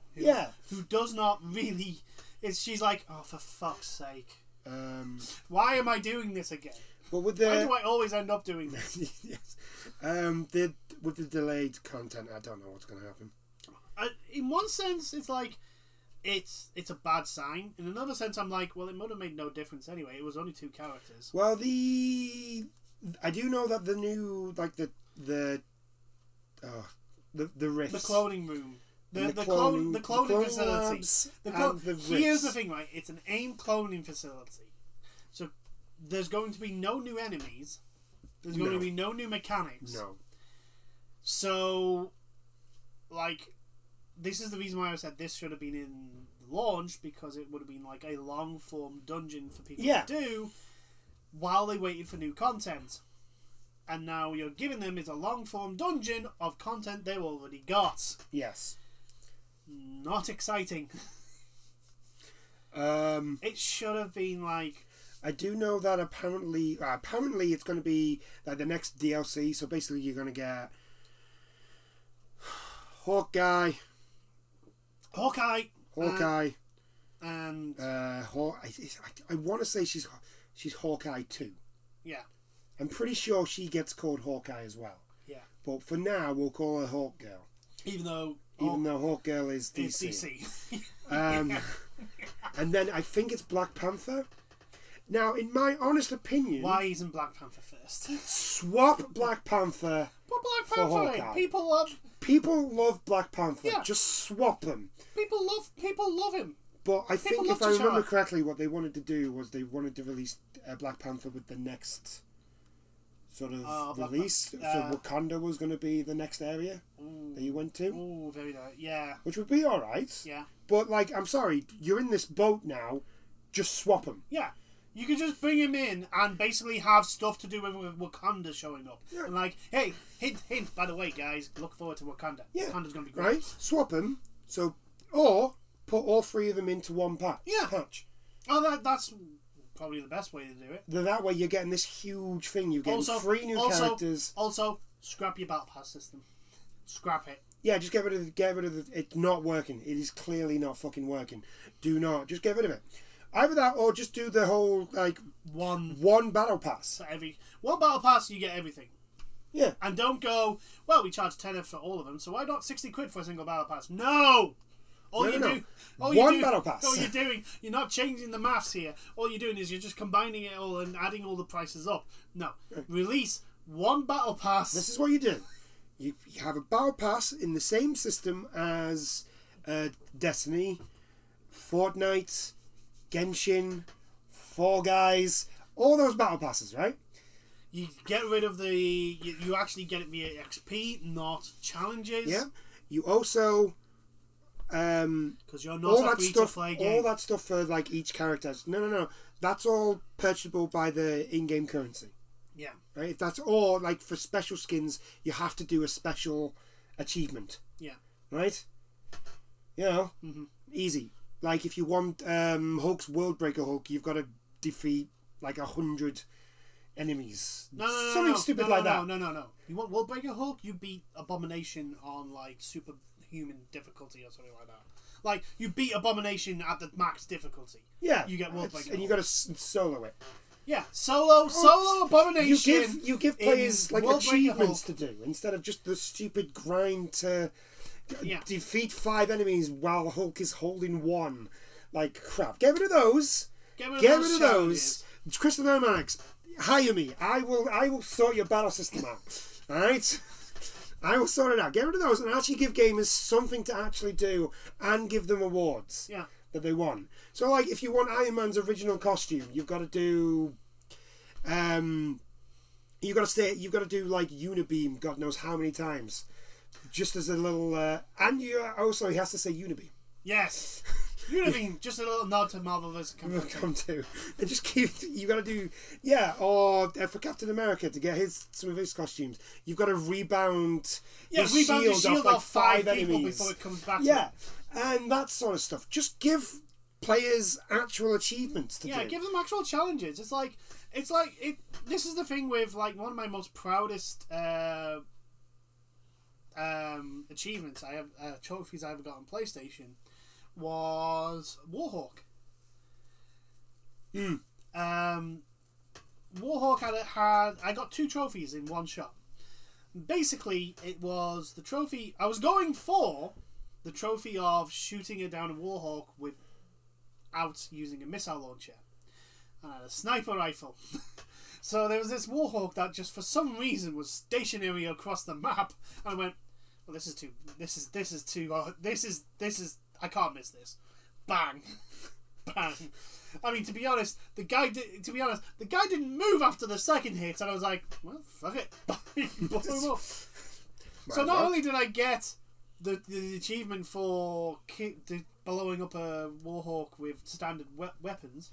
Who does not really. She's like, oh, for fuck's sake. Why am I doing this again? But why do I always end up doing this? Yes. With the delayed content, I don't know what's going to happen. In one sense, it's like it's a bad sign. In another sense, I'm like, well, it would have made no difference anyway. It was only 2 characters. Well, I do know that the new the rifts, the cloning room. The cloning facility. Here's the thing, right? It's an AIM cloning facility. So there's going to be no new enemies. There's going to be no new mechanics. No. So, like, this is the reason why I said this should have been in launch, because it would have been like a long form dungeon for people to do while they waited for new content. And now you're giving them is a long form dungeon of content they already got. Yes. Not exciting. It should have been like. I do know that apparently it's going to be like the next DLC. So basically, you're going to get Hawkeye, and I want to say she's Hawkeye 2. Yeah, I'm pretty sure she gets called Hawkeye as well. Yeah, But for now, we'll call her Hawk Girl. Even though Hawk Girl is DC. It's DC. And then I think it's Black Panther. Now, in my honest opinion... Why isn't Black Panther first? Swap Black Panther But Black for Panther, Hawkeye. people love Black Panther. Yeah. Just swap them. People love him. But I People think love if I remember T'Challa. correctly, what they wanted to do was they wanted to release Black Panther with the next sort of release. So Wakanda was going to be the next area that you went to. Oh, very nice. Yeah. Which would be alright. Yeah. But, like, I'm sorry, you're in this boat now, just swap them. Yeah. You could just bring him in and basically have stuff to do with Wakanda showing up. Yeah. And like, hey, hint, by the way, guys, look forward to Wakanda. Yeah. Wakanda's going to be great. Right? Swap them. So, or put all three of them into one patch. Yeah. Patch. Oh, that's probably the best way to do it. That way you're getting this huge thing. You're getting three new characters. Also, scrap your battle pass system. Scrap it. Yeah, just get rid of the. It's not working. It is clearly not fucking working. Do not. Just get rid of it. Either that or just do the whole, like, one battle pass. So one battle pass, you get everything. Yeah. And don't go, well, we charge tenner for all of them, so why not 60 quid for a single battle pass? No! One battle pass. All you're doing, you're not changing the maths here. All you're doing is you're just combining it all and adding all the prices up. No. Release one battle pass. This is what you do. You have a battle pass in the same system as Destiny, Fortnite, Genshin, Fall Guys, all those battle passes, right? You get rid of you actually get it via XP, not challenges. Yeah. You also because you're not all that stuff, game. all that stuff for like each character. No. That's all purchasable by the in-game currency. Yeah. Right. If that's all like for special skins, you have to do a special achievement. Yeah. Right. You know, easy. Like if you want Hulk's Worldbreaker Hulk, you've got to defeat like 100 enemies. Something stupid like that. No. You want Worldbreaker Hulk? You beat Abomination on like superhuman difficulty or something like that. Like you beat Abomination at the max difficulty. Yeah. You get Worldbreaker Hulk. And you got to solo it. Yeah, solo Abomination. You give players like achievements to do instead of just the stupid grind to defeat 5 enemies while Hulk is holding one. Like crap. Get rid of those. Get rid of those. Crystal Dynamics, hire me. I will sort your battle system out. Alright? I will sort it out. Get rid of those and actually give gamers something to actually do and give them awards. Yeah. That they want. So like if you want Iron Man's original costume, you've got to do you've got to do like Unibeam God knows how many times. Just as a little and you also he has to say Unibeam. Yes. Unibeam, just a little nod to Marvel vs. Come to. And just keep you got to do or for Captain America to get some of his costumes, you've got to rebound the shield off like 5 people enemies before it comes back. And that sort of stuff. Just give players actual achievements to do. Yeah, give them actual challenges. It's like this is the thing with like one of my most proudest achievements I have trophies I ever got on PlayStation was Warhawk. Warhawk had I got 2 trophies in one shot. Basically, it was the trophy I was going for. The trophy of shooting it down a Warhawk without using a missile launcher. And I had a sniper rifle. So there was this Warhawk that just for some reason was stationary across the map. And I went, well, this is I can't miss this. Bang. Bang. I mean, to be honest, the guy didn't move after the second hit, and I was like, well, fuck it. Blow him up. So not only did I get the achievement for blowing up a Warhawk with standard weapons,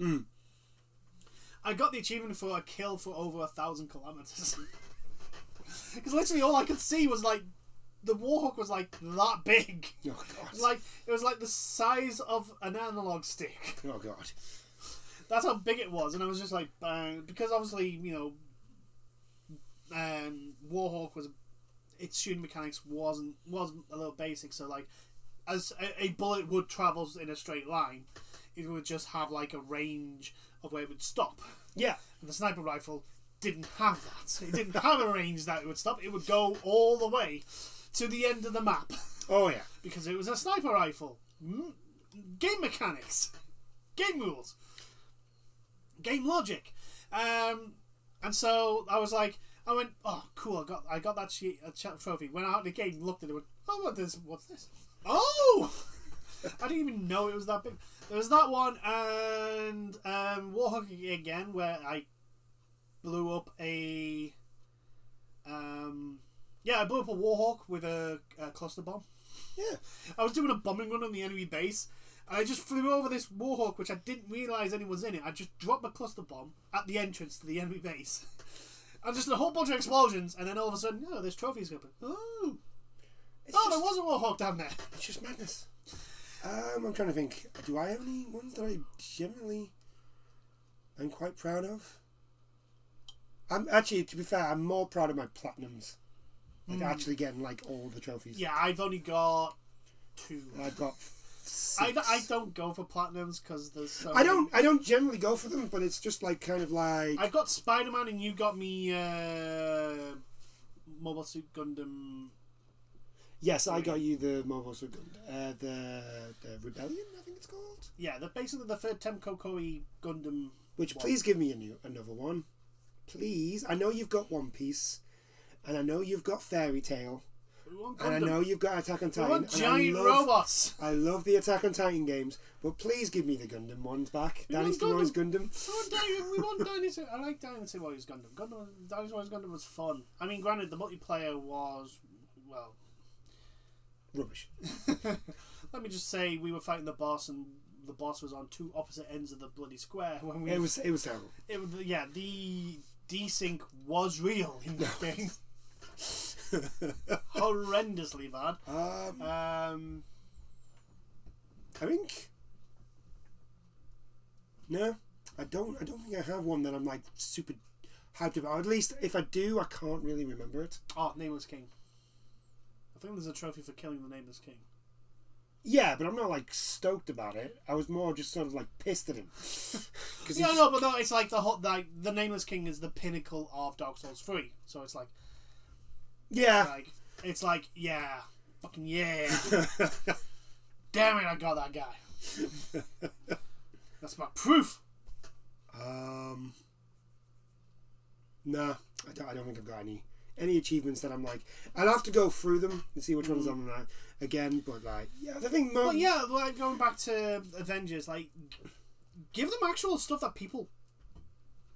I got the achievement for a kill for over 1,000 kilometers. Because literally all I could see was like the Warhawk was like that big. Oh god! It was like the size of an analog stick. Oh god! That's how big it was, and I was just like, bang, because obviously Warhawk was its shooting mechanics wasn't a little basic. So like, as a bullet would travel in a straight line, it would just have like a range of where it would stop. Yeah. And the sniper rifle didn't have that. It didn't have a range that it would stop. It would go all the way to the end of the map. Oh yeah, because it was a sniper rifle. Game mechanics, game rules, game logic, and so I went, oh cool, I got that trophy. Went out in the game, looked at it, went, oh what's this? Oh, I didn't even know it was that big. There was that one, and Warhawk again, where I blew up a I blew up a Warhawk with a cluster bomb. Yeah, I was doing a bombing run on the enemy base, and I just flew over this Warhawk, which I didn't realise anyone was in it. I just dropped my cluster bomb at the entrance to the enemy base, and just a whole bunch of explosions, and then all of a sudden, there's trophies open. Oh, there was a Warhawk down there. It's just madness. I'm trying to think. Do I have any ones that I generally am quite proud of? I'm actually, to be fair, I'm more proud of my platinums. Like actually getting like all the trophies. Yeah, I've only got 2. I've got 6. I don't go for platinums because there's so. I don't generally go for them, but it's just like kind of like. I've got Spider-Man, and you got me Mobile Suit Gundam. Yes, I got you the Mobile Suit Gundam. The Rebellion, I think it's called. Yeah, basically the third Temco Koi Gundam. Which, one. Please give me another one. Please. I know you've got One Piece. And I know you've got Fairy Tail. And I know you've got Attack on Titan. We want giant robots. I love the Attack on Titan games. But please give me the Gundam ones back. Dynasty Warriors Gundam. We want Dynasty. I like Dynasty Warriors Gundam. Dynasty Warriors Gundam was fun. I mean, granted, the multiplayer was, well, rubbish. Let me just say, we were fighting the boss, and the boss was on 2 opposite ends of the bloody square. When it was terrible. The desync was real in this game. Horrendously bad. I think no, I don't think I have one that I'm like super hyped about. At least if I do, I can't really remember it. Oh, Nameless King. I think there's a trophy for killing the Nameless King. Yeah, but I'm not like stoked about it. I was more just sort of like pissed at him. Yeah, no, but no, it's like the Nameless King is the pinnacle of Dark Souls 3. So it's like, yeah, it's like yeah, fucking yeah. Damn it, I got that guy. That's my proof. Nah, I don't think I've got any achievements that I'm like. I'll have to go through them and see which ones I'm like again. But like, yeah, I think. Well, yeah, like going back to Avengers, like give them actual stuff that people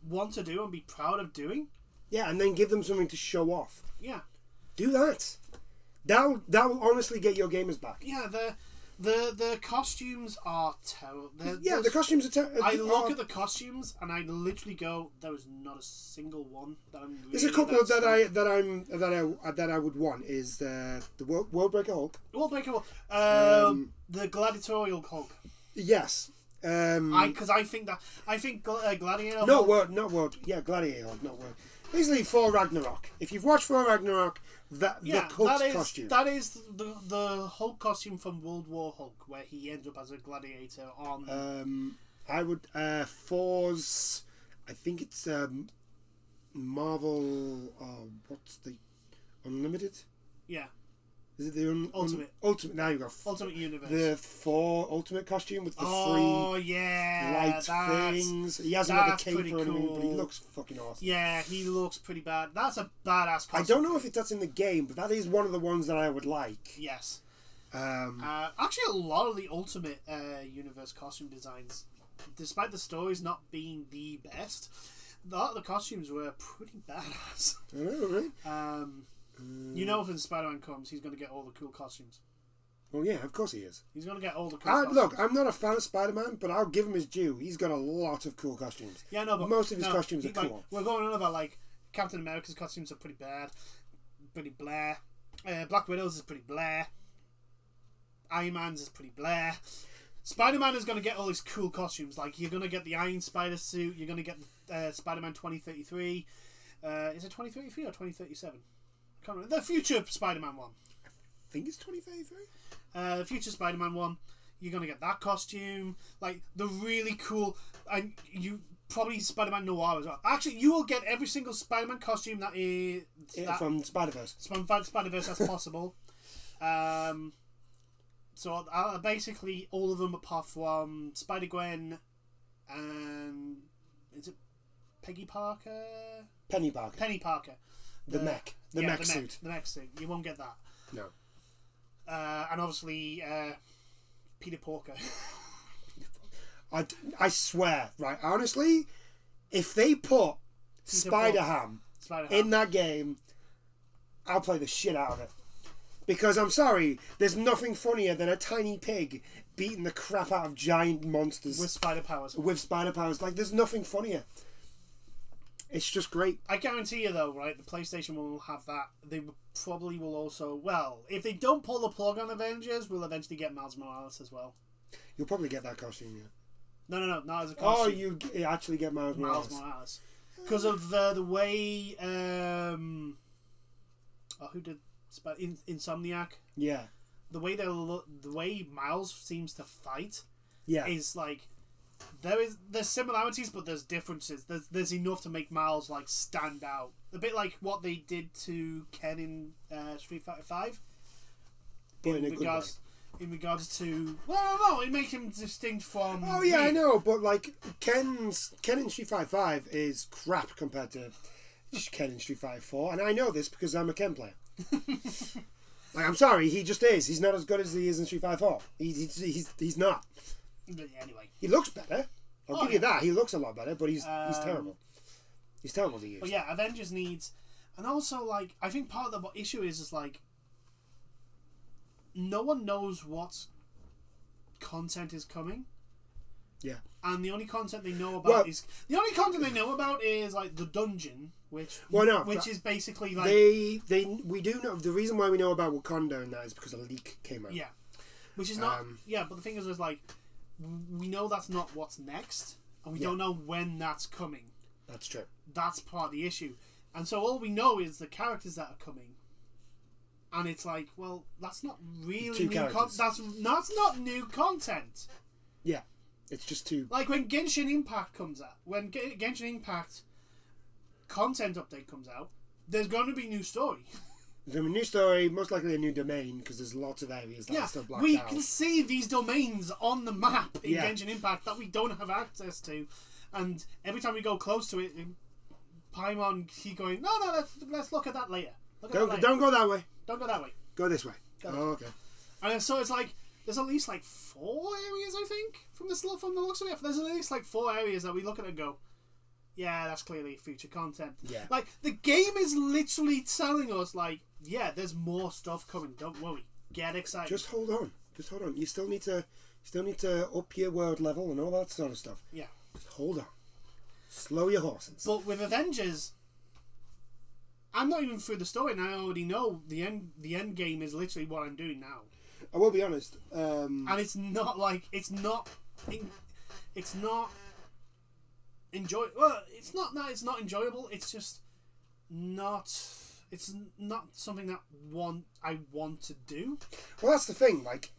want to do and be proud of doing. Yeah, and then give them something to show off. Yeah, do that. That will honestly get your gamers back. Yeah, the costumes are terrible. The costumes are terrible. I look at the costumes and I literally go, there is not a single one that I'm. Really There's a couple that I would want is the Worldbreaker Hulk. Worldbreaker Hulk. The Gladiatorial Hulk. Yes. Because I think Gladiator. No, Hulk. Not World. Yeah, Gladiator Hulk, not World. Basically, for Ragnarok. If you've watched For Ragnarok, the Hulk's costume. That is the Hulk costume from World War Hulk, where he ends up as a gladiator on. I would Thor's. I think it's Marvel. What's the Unlimited? Yeah. Is it the Ultimate? Ultimate. Now you got Ultimate Universe. The Thor Ultimate costume with the light things. He hasn't got a cape or anything, but he looks fucking awesome. Yeah, he looks pretty bad. That's a badass costume. I don't know if that's in the game, but that is one of the ones that I would like. Yes. Actually, a lot of the Ultimate Universe costume designs, despite the stories not being the best, the costumes were pretty badass. Oh, right? You know, when Spider-Man comes, he's going to get all the cool costumes. Well, yeah, of course he is. He's going to get all the cool costumes. Look, I'm not a fan of Spider-Man, but I'll give him his due. He's got a lot of cool costumes. Yeah, no, but most of his costumes are cool. We're going on about like Captain America's costumes are pretty bad, pretty blah. Black Widow's is pretty blah. Iron Man's is pretty blah. Spider-Man is going to get all these cool costumes. Like you're going to get the Iron Spider suit. You're going to get Spider-Man 2033. Is it 2033 or 2037? The future Spider-Man one. I think it's 2033. The future Spider-Man one. You're gonna get that costume, like the really cool. And probably Spider-Man Noir as well. Actually, you will get every single Spider-Man costume that is from Spider-Verse. From Spider-Verse that's possible. So basically all of them apart from Spider-Gwen and is it Peggy Parker? Penny Parker. Penny Parker. The mech suit. The mech suit. You won't get that. No. And obviously Peter Porker. I swear, right? Honestly, if they put Spider-Ham in that game, I'll play the shit out of it. Because I'm sorry, there's nothing funnier than a tiny pig beating the crap out of giant monsters with spider powers. Like, there's nothing funnier. It's just great. I guarantee you, though, right? The PlayStation will have that. They probably will also. Well, if they don't pull the plug on Avengers, we'll eventually get Miles Morales as well. You'll probably get that costume, yeah. No, not as a costume. Oh, you actually get Miles Morales. Because of the way. Who did Insomniac? Yeah. The way Miles seems to fight. Yeah. Is like. There's similarities, but there's differences. There's enough to make Miles like stand out. A bit like what they did to Ken in Street Fighter 5. In regards to no, it makes him distinct from. Oh yeah, I know, but like Ken in Street Fighter 5 is crap compared to Ken in Street Fighter 4, and I know this because I'm a Ken player. Like, I'm sorry, he just is. He's not as good as he is in Street Fighter 4. He's not. But anyway, he looks better. I'll give you that. He looks a lot better, but he's terrible. He's terrible to use. But yeah, Avengers needs, and also like I think part of the issue is like no one knows what content is coming. Yeah. And the only content they know about is like the dungeon, which is basically like we do know the reason why we know about Wakanda and that is because a leak came out. Yeah. Which is not but the thing is like we know that's not what's next, and we don't know when that's coming. That's true. That's part of the issue. And so all we know is the characters that are coming. And it's like, well, that's not really new content. That's not new content. Yeah. It's just too... Like when Genshin Impact comes out, when Genshin Impact content update comes out, there's going to be new story. There's going to be a new story, most likely a new domain, because there's lots of areas that are still blacked out. We can see these domains on the map in Genshin Impact that we don't have access to. And every time we go close to it, Paimon keep going, no, let's look at that later. Don't go that way. Don't go that way. Go this way. Okay. And so it's like, there's at least like 4 areas, I think, from the looks of it. There's at least like 4 areas that we look at and go, yeah, that's clearly future content. Yeah. Like, the game is literally telling us, like, yeah, there's more stuff coming. Don't worry. Get excited. Just hold on. You still need to up your world level and all that sort of stuff. Yeah. Just hold on. Slow your horses. But with Avengers, I'm not even through the story, and I already know the end game is literally what I'm doing now. I will be honest. And it's not like it's not enjoy. Well, it's not that it's not enjoyable. It's just not. It's not something that I want to do. Well, that's the thing. Like,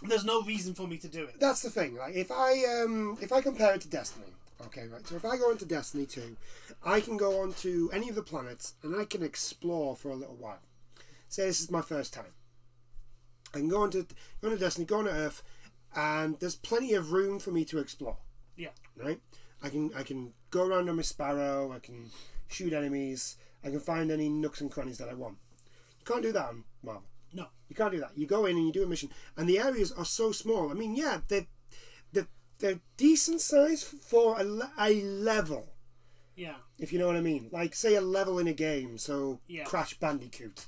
there's no reason for me to do it. That's the thing. Like, if I compare it to Destiny, okay, right. So if I go into Destiny 2, I can go onto any of the planets and I can explore for a little while. Say this is my first time. I can go into Destiny, go on to Earth, and there's plenty of room for me to explore. Yeah. Right. I can go around on my Sparrow. I can shoot enemies. I can find any nooks and crannies that I want. You can't do that on Marvel. No. You can't do that. You go in and you do a mission, and the areas are so small. I mean, yeah, they're decent size for a level. Yeah. If you know what I mean. Like, say a level in a game, so yeah. Crash Bandicoot,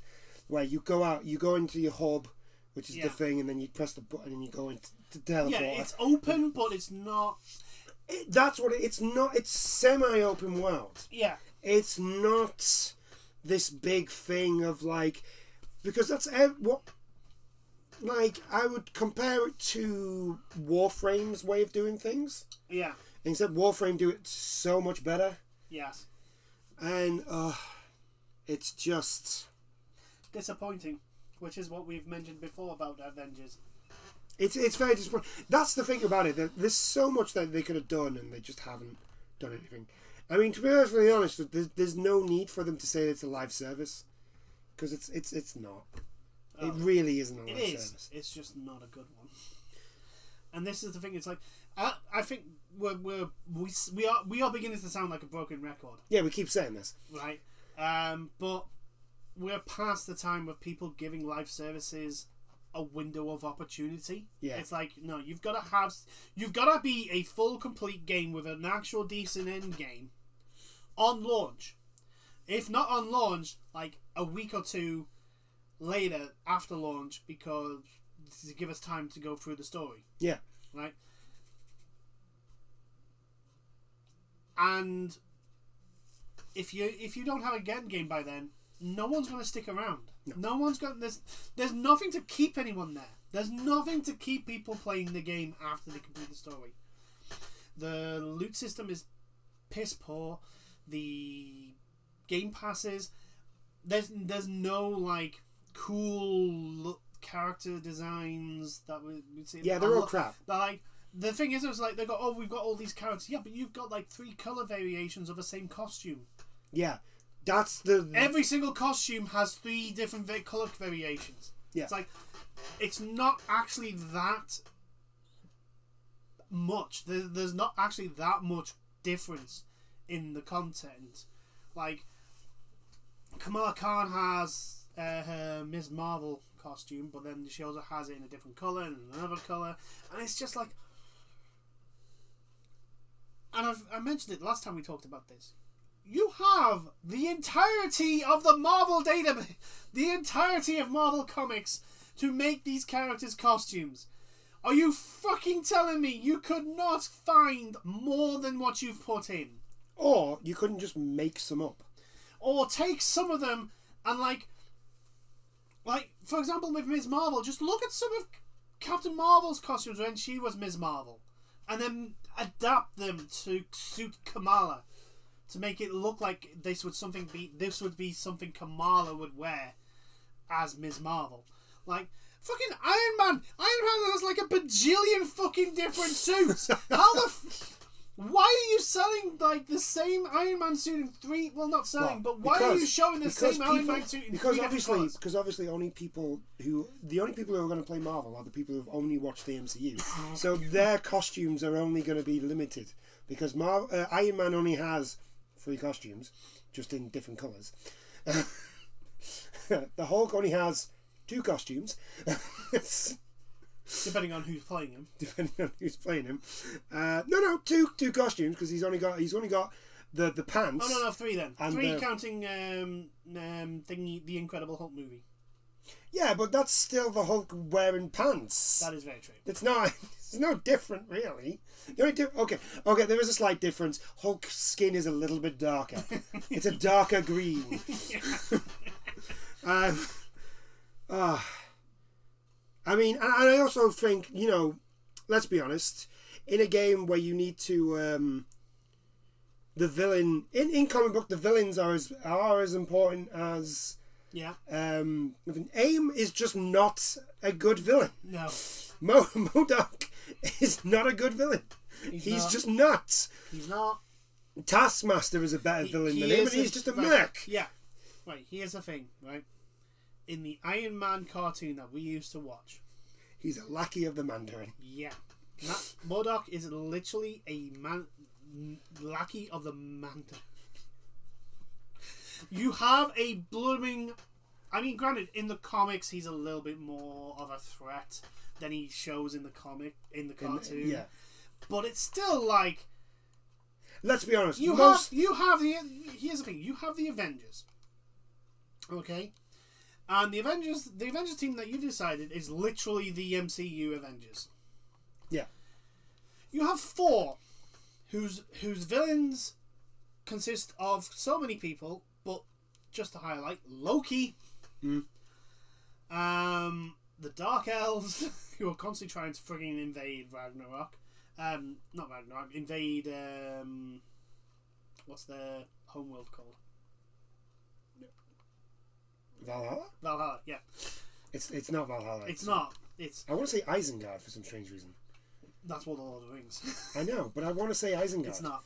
where you go into your hub, which is the thing, and then you press the button and you go into teleport. Yeah, it's open, but it's not... That's what it's not. It's semi-open world. Yeah. It's not this big thing of like... Because that's what... Like, I would compare it to Warframe's way of doing things. Yeah. Except Warframe do it so much better. Yes. And it's just... disappointing. Which is what we've mentioned before about Avengers. It's very disappointing. That's the thing about it. There's so much that they could have done and they just haven't done anything. I mean, to be really honest, there's no need for them to say it's a live service, because it's not. Oh, it really isn't a live service. It's just not a good one. And this is the thing. It's like I think we are beginning to sound like a broken record. Yeah, we keep saying this, right? But we're past the time of people giving live services a window of opportunity. Yeah, it's like, no, you've got to be a full complete game with an actual decent end game on launch. If not on launch, like a week or two later after launch, because to give us time to go through the story. Yeah, right. And if you don't have a end game by then, no one's going to stick around. No one's going. There's nothing to keep anyone there. There's nothing to keep people playing the game after they complete the story. The loot system is piss poor. The game passes. There's no like cool character designs that we see. Yeah, they're all crap. They're like, the thing is, it's like they go, oh, we've got all these characters. Yeah, but you've got like 3 color variations of the same costume. Yeah. That's the... Every single costume has 3 different colour variations. Yeah. It's like, it's not actually that much. There's not actually that much difference in the content. Like, Kamala Khan has her Ms. Marvel costume, but then she also has it in a different colour and another colour. And it's just like... And I mentioned it last time we talked about this. You have the entirety of the Marvel database, the entirety of Marvel Comics to make these characters' costumes. Are you fucking telling me you could not find more than what you've put in? Or you couldn't just make some up. Or take some of them and like for example with Ms. Marvel, just look at some of Captain Marvel's costumes when she was Ms. Marvel, and then adapt them to suit Kamala. To make it look like this would be something Kamala would wear as Ms. Marvel. Like, fucking Iron Man has like a bajillion fucking different suits. Why are you selling like the same Iron Man suit in 3? Well, not selling, but why are you showing the same Iron Man suit in 3 different colors? Because obviously, the only people who are going to play Marvel are the people who've only watched the MCU. So their costumes are only going to be limited because Iron Man only has 3 costumes, just in different colours. The Hulk only has 2 costumes. Depending on who's playing him. No, two costumes, because he's only got the pants. Oh no, 3 then. 3 counting the Incredible Hulk movie. Yeah, but that's still the Hulk wearing pants. That is very true. It's no different, really. Okay, there is a slight difference. Hulk's skin is a little bit darker. It's a darker green. I mean, and I also think, let's be honest, in a game where you need to, the villain, in comic book, the villains are as important as... Yeah. AIM is just not a good villain. No. MODOK is not a good villain. He's just not. He's not. Taskmaster is a better villain than him, and he's just a merc. Yeah. Right, here's the thing, right? In the Iron Man cartoon that we used to watch, he's a lackey of the Mandarin. Yeah. MODOK is literally a lackey of the Mandarin. You have a blooming... I mean, granted, in the comics, he's a little bit more of a threat than he shows in the cartoon. Yeah. But it's still like... Let's be honest. Here's the thing. You have the Avengers. Okay? And the Avengers team that you decided is literally the MCU Avengers. Yeah. You have 4 whose villains consist of so many people, but just to highlight, Loki, the Dark Elves, who are constantly trying to frigging invade Ragnarok. Not Ragnarok, invade, what's their homeworld called? Valhalla? Valhalla, yeah. It's not Valhalla. It's not. It's... I want to say Isengard for some strange reason. That's what the Lord of the Rings. I know, but I want to say Isengard. It's not.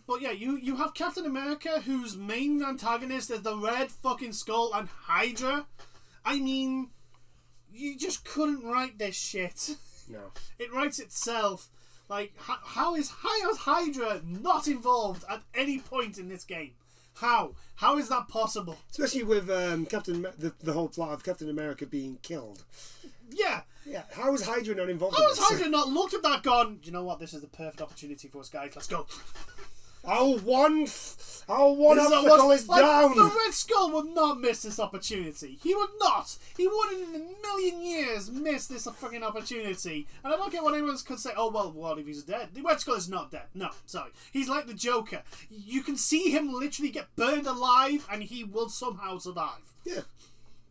But yeah, you have Captain America, whose main antagonist is the Red fucking Skull and Hydra. I mean, you just couldn't write this shit. No. It writes itself. Like, how is Hydra not involved at any point in this game? How? How is that possible? Especially with the whole plot of Captain America being killed. Yeah. Yeah. How is Hydra not involved? How has Hydra not looked at that, gone, you know what? This is the perfect opportunity for us, guys. Let's go. Our one obstacle is down. The Red Skull would not miss this opportunity. He would not. He wouldn't in a million years miss this fucking opportunity. And I don't get what anyone could say, oh, well, what if he's dead? The Red Skull is not dead. No, sorry. He's like the Joker. You can see him literally get burned alive and he will somehow survive. Yeah.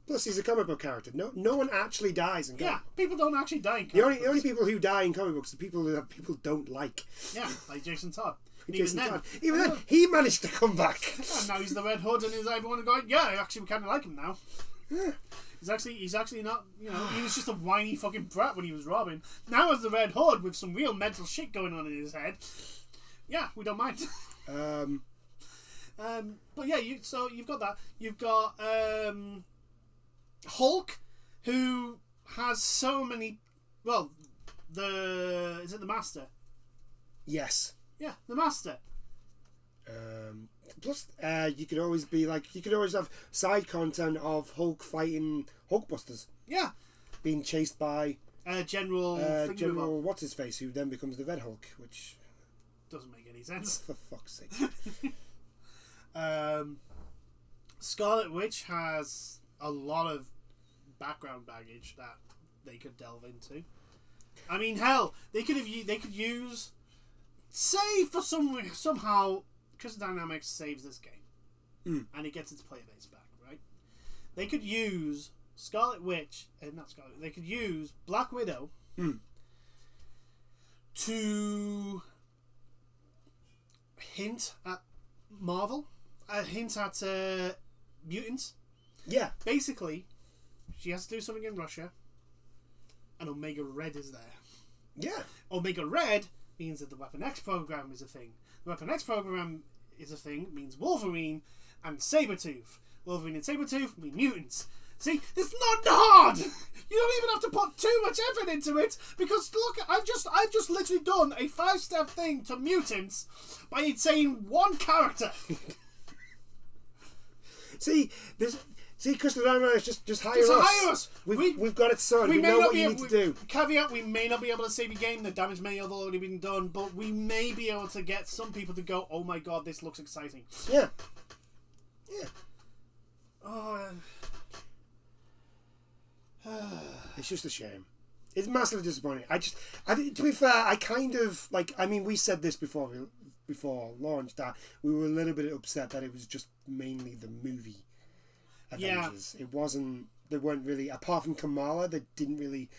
Plus, he's a comic book character. No one actually dies in comic books. People don't actually die in comic books. The only people who die in comic books are people that people don't like. Yeah, like Jason Todd. Even then, he managed to come back. And now he's the Red Hood, and is everyone going, yeah, actually, we kind of like him now. Yeah. He's actually not, he was just a whiny fucking brat when he was Robin. Now as the Red Hood with some real mental shit going on in his head, yeah, we don't mind. But yeah, you've got that. You've got Hulk, who has so many. Well, is it the Master? Yes. Yeah, the Master. Plus, you could always have side content of Hulk fighting Hulkbusters. Yeah. Being chased by General what's his face, who then becomes the Red Hulk, which doesn't make any sense. For fuck's sake. Scarlet Witch has a lot of background baggage that they could delve into. I mean, hell, they could use. Say for somehow Crystal Dynamics saves this game and it gets its player base back, right? They could use they could use Black Widow to hint at Marvel, hint at mutants. Yeah. Basically, she has to do something in Russia and Omega Red is there. Yeah. Omega Red means that the Weapon X program is a thing. The Weapon X program is a thing means Wolverine and Sabretooth. Wolverine and Sabretooth mean mutants. See, it's not hard. You don't even have to put too much effort into it because look, I've just literally done a 5-step thing to mutants by saying one character. See, Crystal Dynamics, just hire us. We've got it sorted. We know what you need to do. Caveat, we may not be able to save your game. The damage may have already been done, but we may be able to get some people to go, oh my god, this looks exciting. Yeah. Yeah. Oh, it's just a shame. It's massively disappointing. I think, to be fair, I kind of, we said this before launch, that we were a little bit upset that it was just mainly the movie Avengers. Yeah. They weren't really, apart from Kamala, they didn't really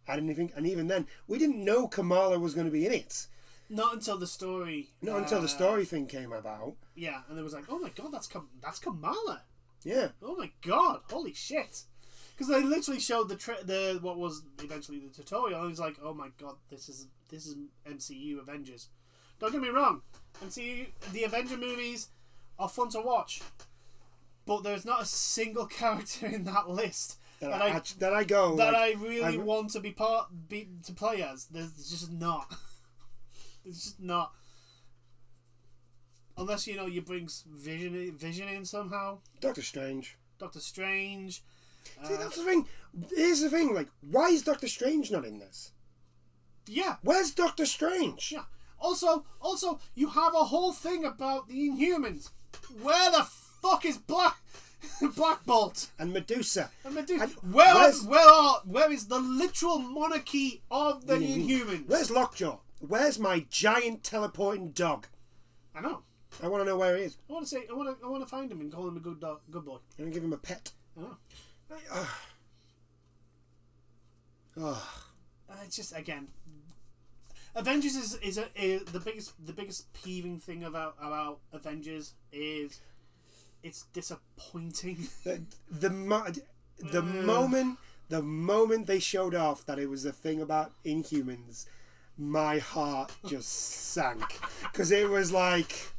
add anything. And even then, we didn't know Kamala was going to be in it. Not until the story. Until the story thing came about. Yeah, and it was like, oh my god, that's Kamala. Yeah. Oh my god, holy shit. Because they literally showed what was eventually the tutorial, and it was like, oh my god, this is MCU Avengers. Don't get me wrong, MCU, the Avenger movies are fun to watch. But there's not a single character in that list that I really want to to play as. There's just not. It's just not. Unless you bring Vision in somehow. Doctor Strange. See, that's the thing. Here's the thing. Why is Doctor Strange not in this? Yeah. Where's Doctor Strange? Yeah. Also, you have a whole thing about the Inhumans. Where the fuck is Black Bolt and Medusa? And where is the literal monarchy of the Inhumans? Where's Lockjaw? Where's my giant teleporting dog? I know. I want to know where he is. I want to find him and call him a good dog, good boy. And give him a pet. I know. It's just, again, Avengers is the biggest peeving thing about Avengers is it's disappointing. The moment they showed off that it was a thing about Inhumans, my heart just sank. Because it was like,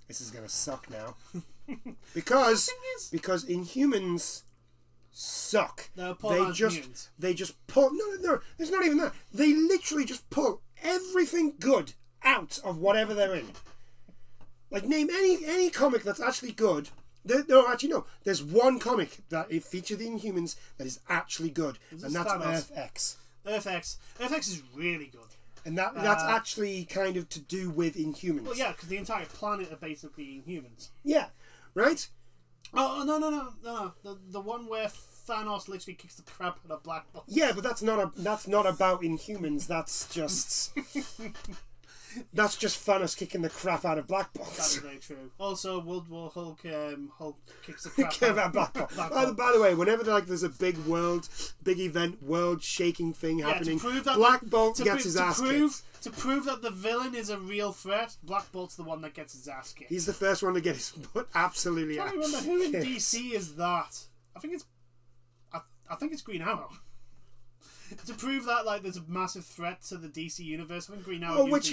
this is going to suck now. Because Inhumans suck. They just pull... No, it's not even that. They literally just pull everything good out of whatever they're in. Like, name any comic that's actually good. No. There's one comic that it features the Inhumans that is actually good, and that's Earth X. Earth X is really good. And that's actually kind of to do with Inhumans. Well, yeah, because the entire planet are basically Inhumans. Yeah, right? Oh, no. The one where Thanos literally kicks the crap out of Black Bolt. Yeah, but that's not about Inhumans. That's just... That's just Thanos kicking the crap out of Black Bolt. That is very true. Also, World War Hulk kicks the crap out of Black Bolt. By the way, whenever there's a big event, world-shaking thing happening, Black Bolt gets his ass kicked. To prove that the villain is a real threat, Black Bolt's the one that gets his ass kicked. He's the first one to get his butt absolutely I can't remember who in DC is that. I think it's Green Arrow. To prove that there's a massive threat to the DC universe, I think Green Arrow. Oh, which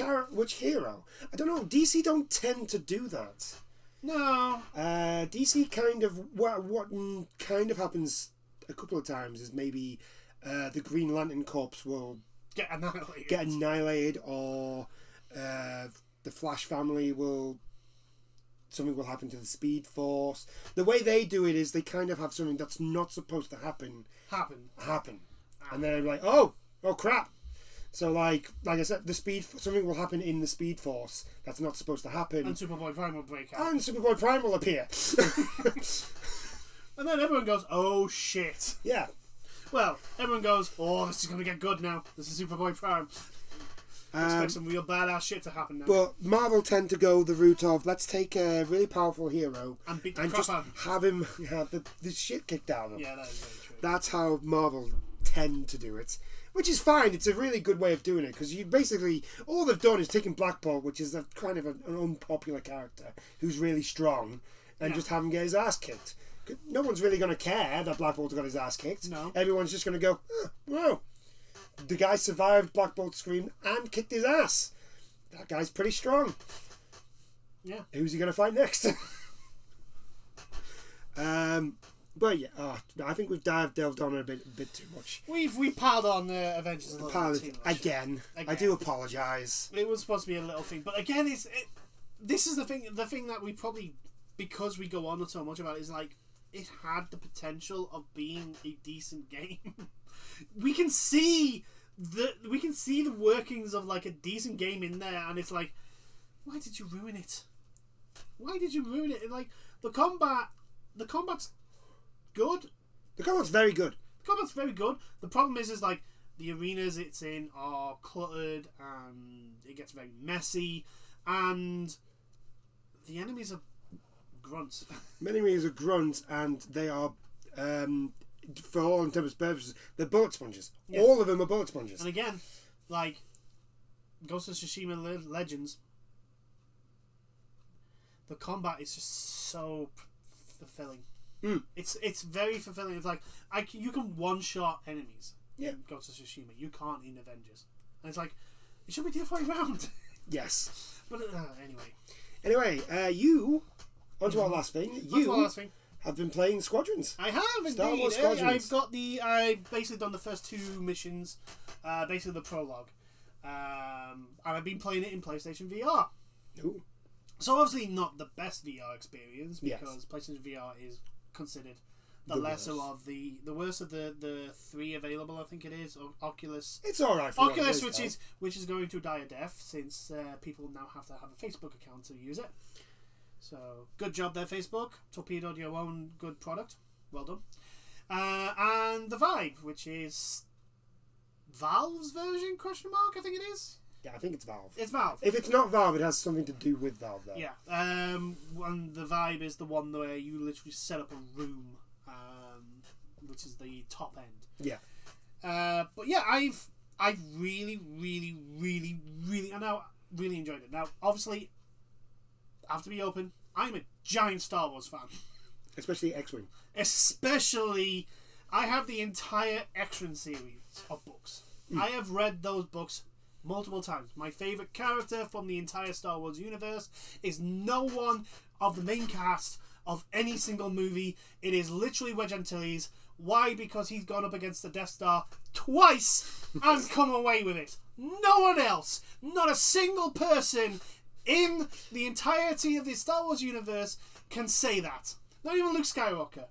hero? I don't know. DC don't tend to do that. No. DC kind of what kind of happens a couple of times is maybe the Green Lantern Corps will get annihilated, or the Flash family something will happen to the Speed Force. The way they do it is they kind of have something that's not supposed to happen. And they're like, oh crap. So like I said, something will happen in the Speed Force that's not supposed to happen. And Superboy Prime will break out. And Superboy Prime will appear. And then everyone goes, oh shit. Yeah. Well, everyone goes, oh, this is going to get good now. This is Superboy Prime. Expect some real badass shit to happen now. But Marvel tend to go the route of, let's take a really powerful hero and beat the crap out of him. Have him have the shit kicked out of him. Yeah, that is very true. That's how Marvel tend to do it, which is fine. It's a really good way of doing it, because you basically, all they've done is taken Black Bolt, which is a kind of an unpopular character who's really strong, and just have him get his ass kicked. No one's really going to care that Black Bolt got his ass kicked. No. Everyone's just going to go, wow, the guy survived Black Bolt's scream and kicked his ass. That guy's pretty strong. Yeah. Who's he going to fight next? But yeah, I think we've delved on a bit too much. We piled on Avengers a little bit too much. Again. I do apologise. It was supposed to be a little thing, but again, this is the thing that we probably, because we go on so much about it, is like, it had the potential of being a decent game. we can see the workings of like a decent game in there, and it's like, why did you ruin it? Why did you ruin it? Like, the combat's good. The combat's very good. The problem is like the arenas it's in are cluttered and it gets very messy, and the enemies are grunts. Many enemies are grunts, and they are, for all intents and purposes, they're bullet sponges. Yeah. All of them are bullet sponges. And again, like Ghost of Tsushima Legends, the combat is just so fulfilling. It's very fulfilling. It's like you can one-shot enemies in Ghost of Tsushima. You can't in Avengers. And it's like, it should be the other way around. Yes. But Anyway, you... On to our last thing. You have been playing Squadrons. I have, indeed. Star Wars Squadrons. I've basically done the first 2 missions, basically the prologue. And I've been playing it in PlayStation VR. Ooh. So obviously not the best VR experience, because PlayStation VR is considered the lesser worst. Of the worst of the 3 available, I think it is. Oculus. It's alright for Oculus, which is going to die a death, since people now have to have a Facebook account to use it. So, good job there, Facebook. Torpedoed your own good product. Well done. And the Vive, which is Valve's version, ? I think it is. Yeah, I think it's Valve. It's Valve. If it's not Valve, it has something to do with Valve, though. Yeah. And the Vive is the one where you literally set up a room, which is the top end. Yeah. But yeah, I've really, really, really, really, and now really enjoyed it. Now, obviously, I have to be open. I'm a giant Star Wars fan. Especially X-Wing. I have the entire X-Wing series of books. I have read those books multiple times. My favourite character from the entire Star Wars universe is no one of the main cast of any single movie. It is literally Wedge Antilles. Why? Because he's gone up against the Death Star twice and come away with it. No one else, not a single person in the entirety of the Star Wars universe can say that. Not even Luke Skywalker.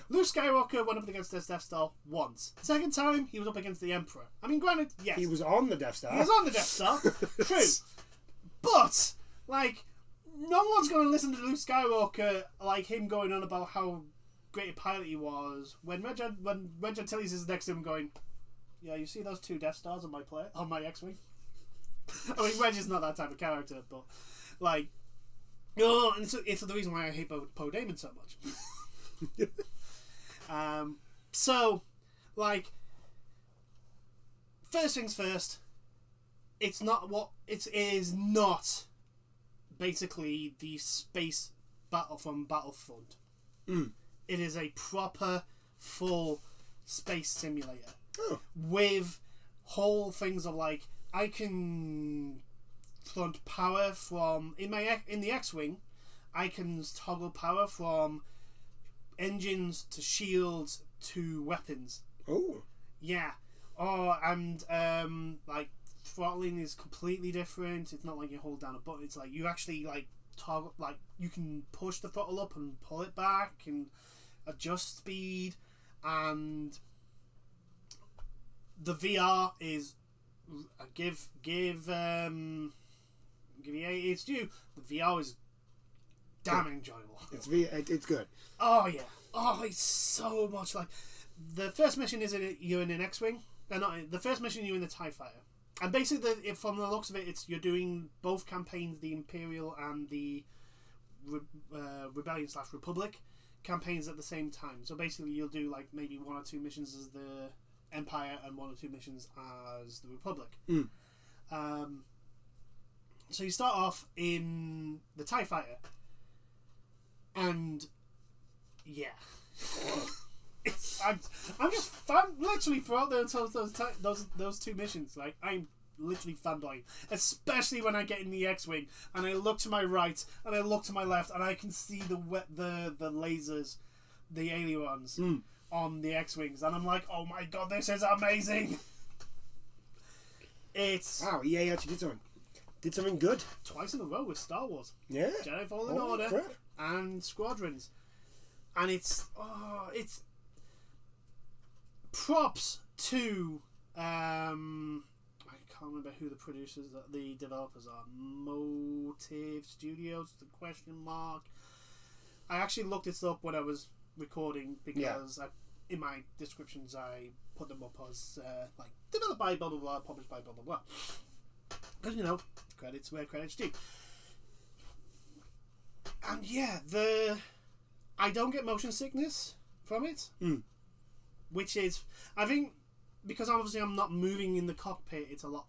Luke Skywalker went up against the Death Star once. Second time, he was up against the Emperor. I mean, granted, yes. He was on the Death Star. He was on the Death Star. True. But, like, no one's going to listen to Luke Skywalker, like, him going on about how great a pilot he was, when Wedge Antilles is next to him going, yeah, you see those 2 Death Stars on my X-Wing? I mean, Wedge is not that type of character, but, like, oh, and it's the reason why I hate Poe Dameron so much. So, like, first things first, it is not basically the space battle from Battlefront. It is a proper, full space simulator. With whole things of, like, I can front power from in the X-Wing. I can toggle power from engines to shields to weapons. Oh, yeah. Oh, and like, throttling is completely different. It's not like you hold down a button. It's like you actually, like, toggle, like, you can push the throttle up and pull it back and adjust speed. And the VR is give it's due. The VR is damn enjoyable. It's good. Oh yeah. Oh, it's so much like the first mission is you're in an X-wing. The first mission you're in the TIE Fighter, and basically, from the looks of it, you're doing both campaigns, the Imperial and the Rebellion / Republic campaigns at the same time. So basically, you'll do, like, maybe 1 or 2 missions as the Empire and 1 or 2 missions as the Republic. So you start off in the TIE Fighter, and yeah, I'm just literally throughout those 2 missions. Like, I'm literally fanboying, especially when I get in the X-wing and I look to my right and I look to my left and I can see the lasers, the ailerons on the X-wings, and I'm like, oh my god, this is amazing. It's wow, EA actually did something good twice in a row with Star Wars. Yeah, Jedi Fallen Order and Squadrons, and it's props to I can't remember who the producers, the developers are. Motive Studios, the question mark. I actually looked this up when I was recording because in my descriptions I put them up as like developed by blah blah blah, published by blah blah blah. Because, you know, credits where credits due. And yeah, I don't get motion sickness from it, which is, I think, because obviously I'm not moving in the cockpit, it's a lot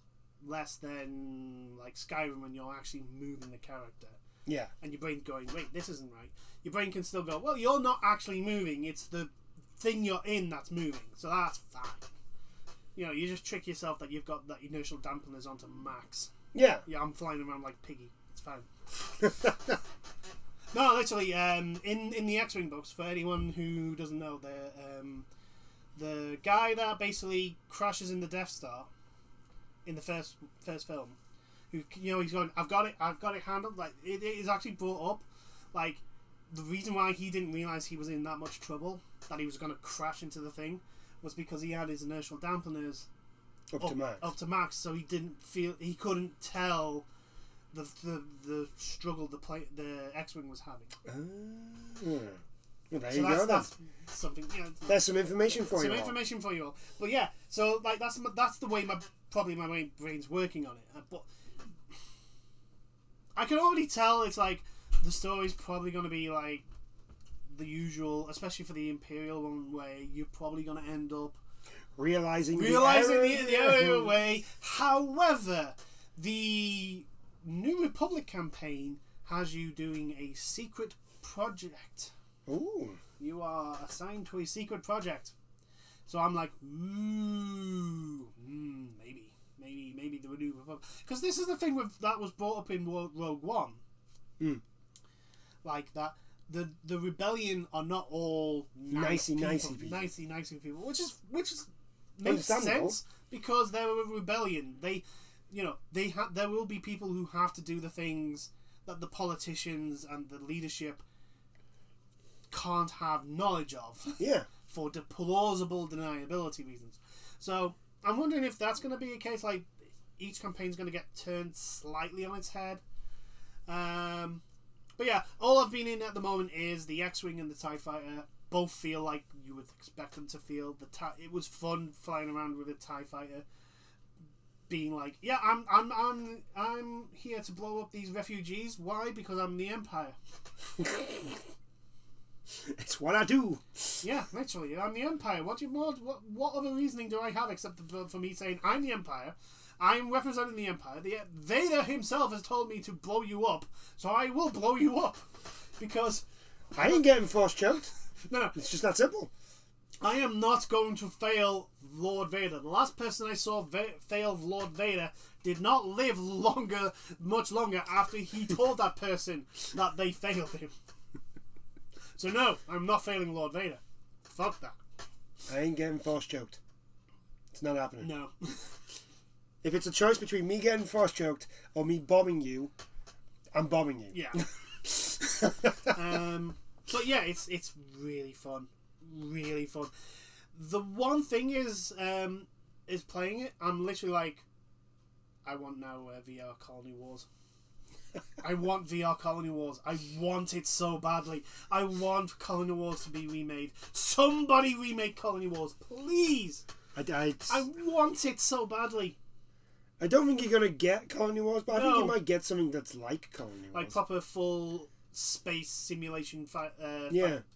less than like Skyrim when you're actually moving the character. Yeah. And your brain's going, wait, this isn't right. Your brain can still go, well, you're not actually moving, it's the thing you're in that's moving, so that's fine. You know, you just trick yourself that you've got that inertial dampeners onto max. Yeah. Yeah, I'm flying around like Piggy. It's fine. No, literally, in the X-Wing books, for anyone who doesn't know, the guy that basically crashes in the Death Star in the first film, who, you know, he's going, I've got it handled. Like, it is actually brought up, like, the reason why he didn't realize he was in that much trouble, that he was going to crash into the thing, was because he had his inertial dampeners up to max, so he couldn't tell the struggle the X-Wing was having. Well, there you go. That's something. You know, there's some information for you. Some information for you all. But yeah, so like that's the way my brain's working on it. But I can already tell it's like the story's probably going to be like the usual, especially for the Imperial one, where you're probably going to end up realizing the error way. However, the New Republic campaign has you doing a secret project. Ooh. You are assigned to a secret project. So I'm like, ooh, maybe. maybe the New Republic. Because this is the thing that was brought up in Rogue One. Like that. The rebellion are not all nicey people, which makes sense because they're a rebellion. There will be people who have to do the things that the politicians and the leadership can't have knowledge of. Yeah. For plausible deniability reasons. So I'm wondering if that's going to be a case, like each campaign's going to get turned slightly on its head. But yeah, all I've been in at the moment is the X-Wing and the TIE Fighter. Both feel like you would expect them to feel. It was fun flying around with a TIE Fighter, being like, yeah, I'm here to blow up these refugees. Why? Because I'm the Empire. It's what I do. Yeah, literally, I'm the Empire. What other reasoning do I have except for me saying I'm the Empire? I'm representing the Empire. The Vader himself has told me to blow you up, so I will blow you up. Because I ain't getting force choked. No. It's just that simple. I am not going to fail Lord Vader. The last person I saw fail Lord Vader did not live much longer after he told that person that they failed him. So no, I'm not failing Lord Vader. Fuck that. I ain't getting force choked. It's not happening. No. If it's a choice between me getting force choked or me bombing you, I'm bombing you. Yeah. But yeah, it's really fun. Really fun. The one thing is playing it, I'm literally like, I want now VR Colony Wars. I want VR Colony Wars. I want it so badly. I want Colony Wars to be remade. Somebody remake Colony Wars, please. I want it so badly. I don't think you're going to get Colony Wars, but I think you might get something that's like Colony Wars. Like proper full space simulation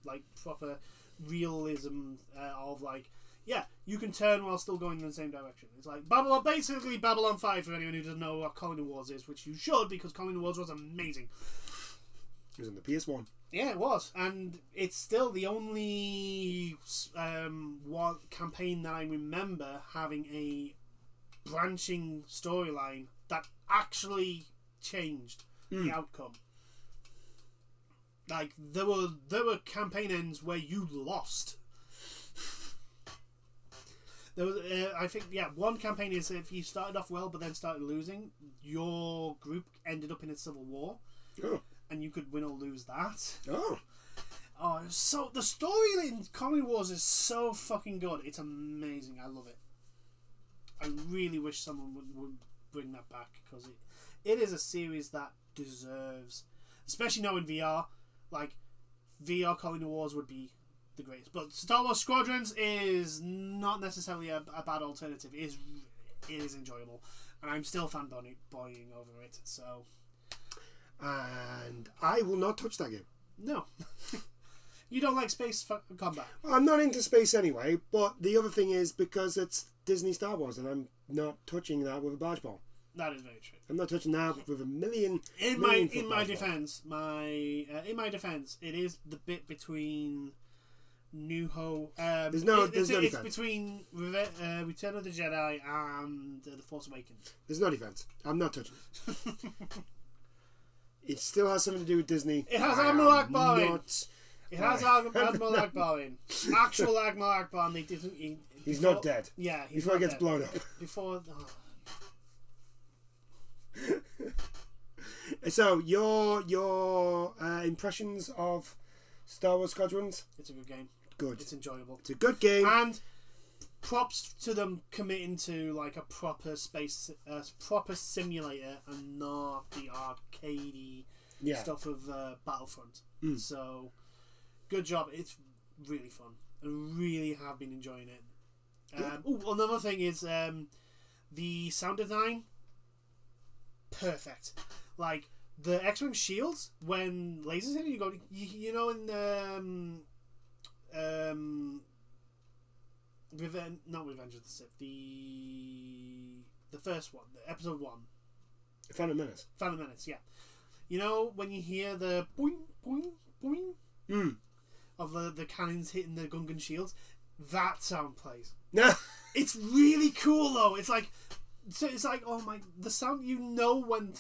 like proper realism of like, yeah, you can turn while still going in the same direction. It's like basically Babylon 5 for anyone who doesn't know what Colony Wars is, which you should, because Colony Wars was amazing. It was on the PS1. Yeah, it was, and it's still the only one campaign that I remember having a branching storyline that actually changed the outcome. Like there were campaign ends where you lost. There was, I think, one campaign is if you started off well but then started losing, your group ended up in a civil war, and you could win or lose that. So the story in Colony Wars is so fucking good. It's amazing. I love it. I really wish someone would bring that back, because it is a series that deserves, especially now in VR. Like VR Colony Wars would be the greatest, but Star Wars Squadrons is not necessarily a bad alternative. It is enjoyable, and I'm still fanboying over it. So, and I will not touch that game. No. You don't like space combat? Well, I'm not into space anyway, but the other thing is because it's Disney Star Wars, and I'm not touching that with a barge ball. That is very true. I'm not touching that with a million. In my defense, it is the bit between New Hope. There's no defense. It's between Return of the Jedi and The Force Awakens. There's no defense. I'm not touching it. It still has something to do with Disney. It has Admiral Akbar in. It has Admiral Akbar in. Actual Admiral Akbar, and they didn't. He's not dead. Yeah, before he gets blown up. Before. So your impressions of Star Wars Squadrons? It's a good game. Good. It's enjoyable. It's a good game. And props to them committing to like a proper proper simulator and not the arcadey stuff of Battlefront. So good job. It's really fun. I really have been enjoying it. Another thing is the sound design. Perfect. Like the X-Wing shields, when lasers hit you, you know, in not Revenge of the Sith, the first one, the episode 1, Phantom Menace, yeah. You know when you hear the boing boing boing of the cannons hitting the Gungan shields, that sound plays. It's really cool though. It's like So it's like, oh my, the sound, you know when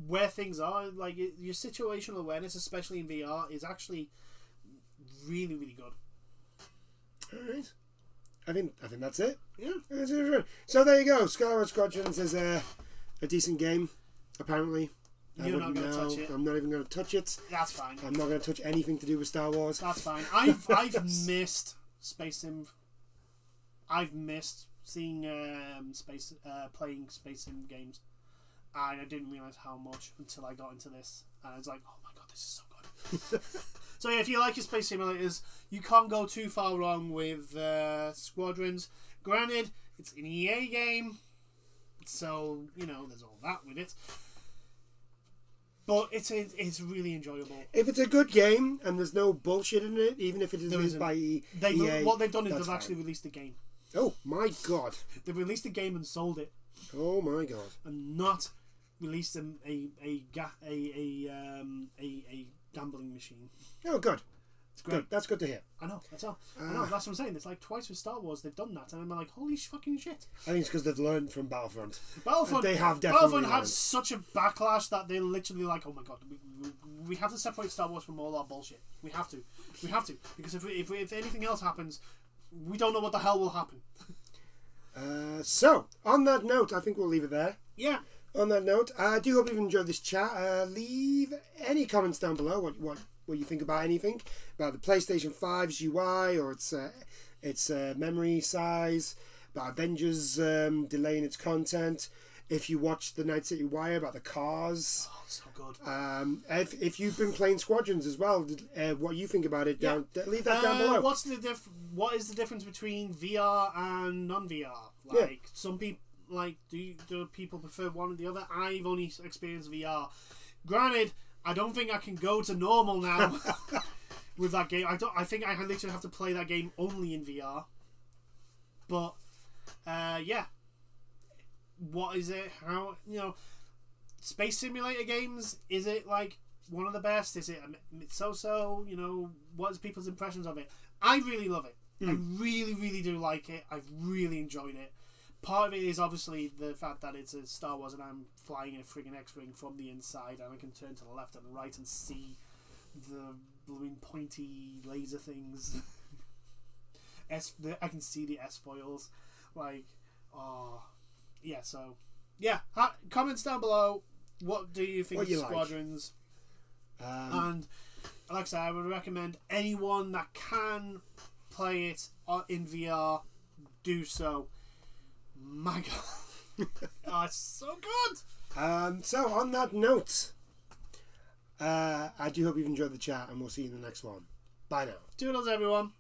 where things are, like your situational awareness, especially in VR, is actually really, really good. All right. I think that's it. Yeah. So there you go. Skyward Squadrons is a decent game, apparently. You're not going to touch it. I'm not even going to touch it. That's fine. I'm not going to touch anything to do with Star Wars. That's fine. I've missed Space Sim. I've missed seeing playing Space Sim games, and I didn't realize how much until I got into this, and I was like, oh my god, this is so good. So yeah, if you like your space simulators, you can't go too far wrong with Squadrons. Granted, it's an EA game, so you know there's all that with it. But it's really enjoyable. If it's a good game and there's no bullshit in it, even if it is released by EA, what they've done is they've actually released the game. Oh my god! They've released the game and sold it. Oh my god! And not released a gambling machine. Oh, good. It's great. Good. That's good to hear. I know. That's all. I know. That's what I'm saying. It's like twice with Star Wars they've done that, and I'm like, holy fucking shit. I think it's because they've learned from Battlefront. They have definitely. Battlefront had such a backlash that they're literally like, oh my god, we have to separate Star Wars from all our bullshit. We have to, because if anything else happens, we don't know what the hell will happen. So on that note, I think we'll leave it there. Yeah. On that note, I do hope you've enjoyed this chat. Leave any comments down below. What you think about anything, about the PlayStation 5's UI or its memory size, about Avengers delaying its content. If you watched the Night City Wire about the cars, so good. If you've been playing Squadrons as well, what you think about it? Leave that down below. What is the difference between VR and non-VR? Like some people, like do people prefer one or the other? I've only experienced VR. Granted, I don't think I can go to normal now with that game. I think I literally have to play that game only in VR. But yeah, what is it? How space simulator games? Is it like one of the best? Is it so? What is people's impressions of it? I really love it. I really, really do like it. I've really enjoyed it. Part of it is obviously the fact that it's a Star Wars and I'm flying in a friggin' X-Wing from the inside and I can turn to the left and the right and see the blooming pointy laser things. I can see the S-foils. Comments down below. What do you think of Squadrons? And like I said, I would recommend anyone that can play it in VR, do so. My god. It's so good. So on that note, I do hope you've enjoyed the chat and we'll see you in the next one. Bye now. Toodles everyone.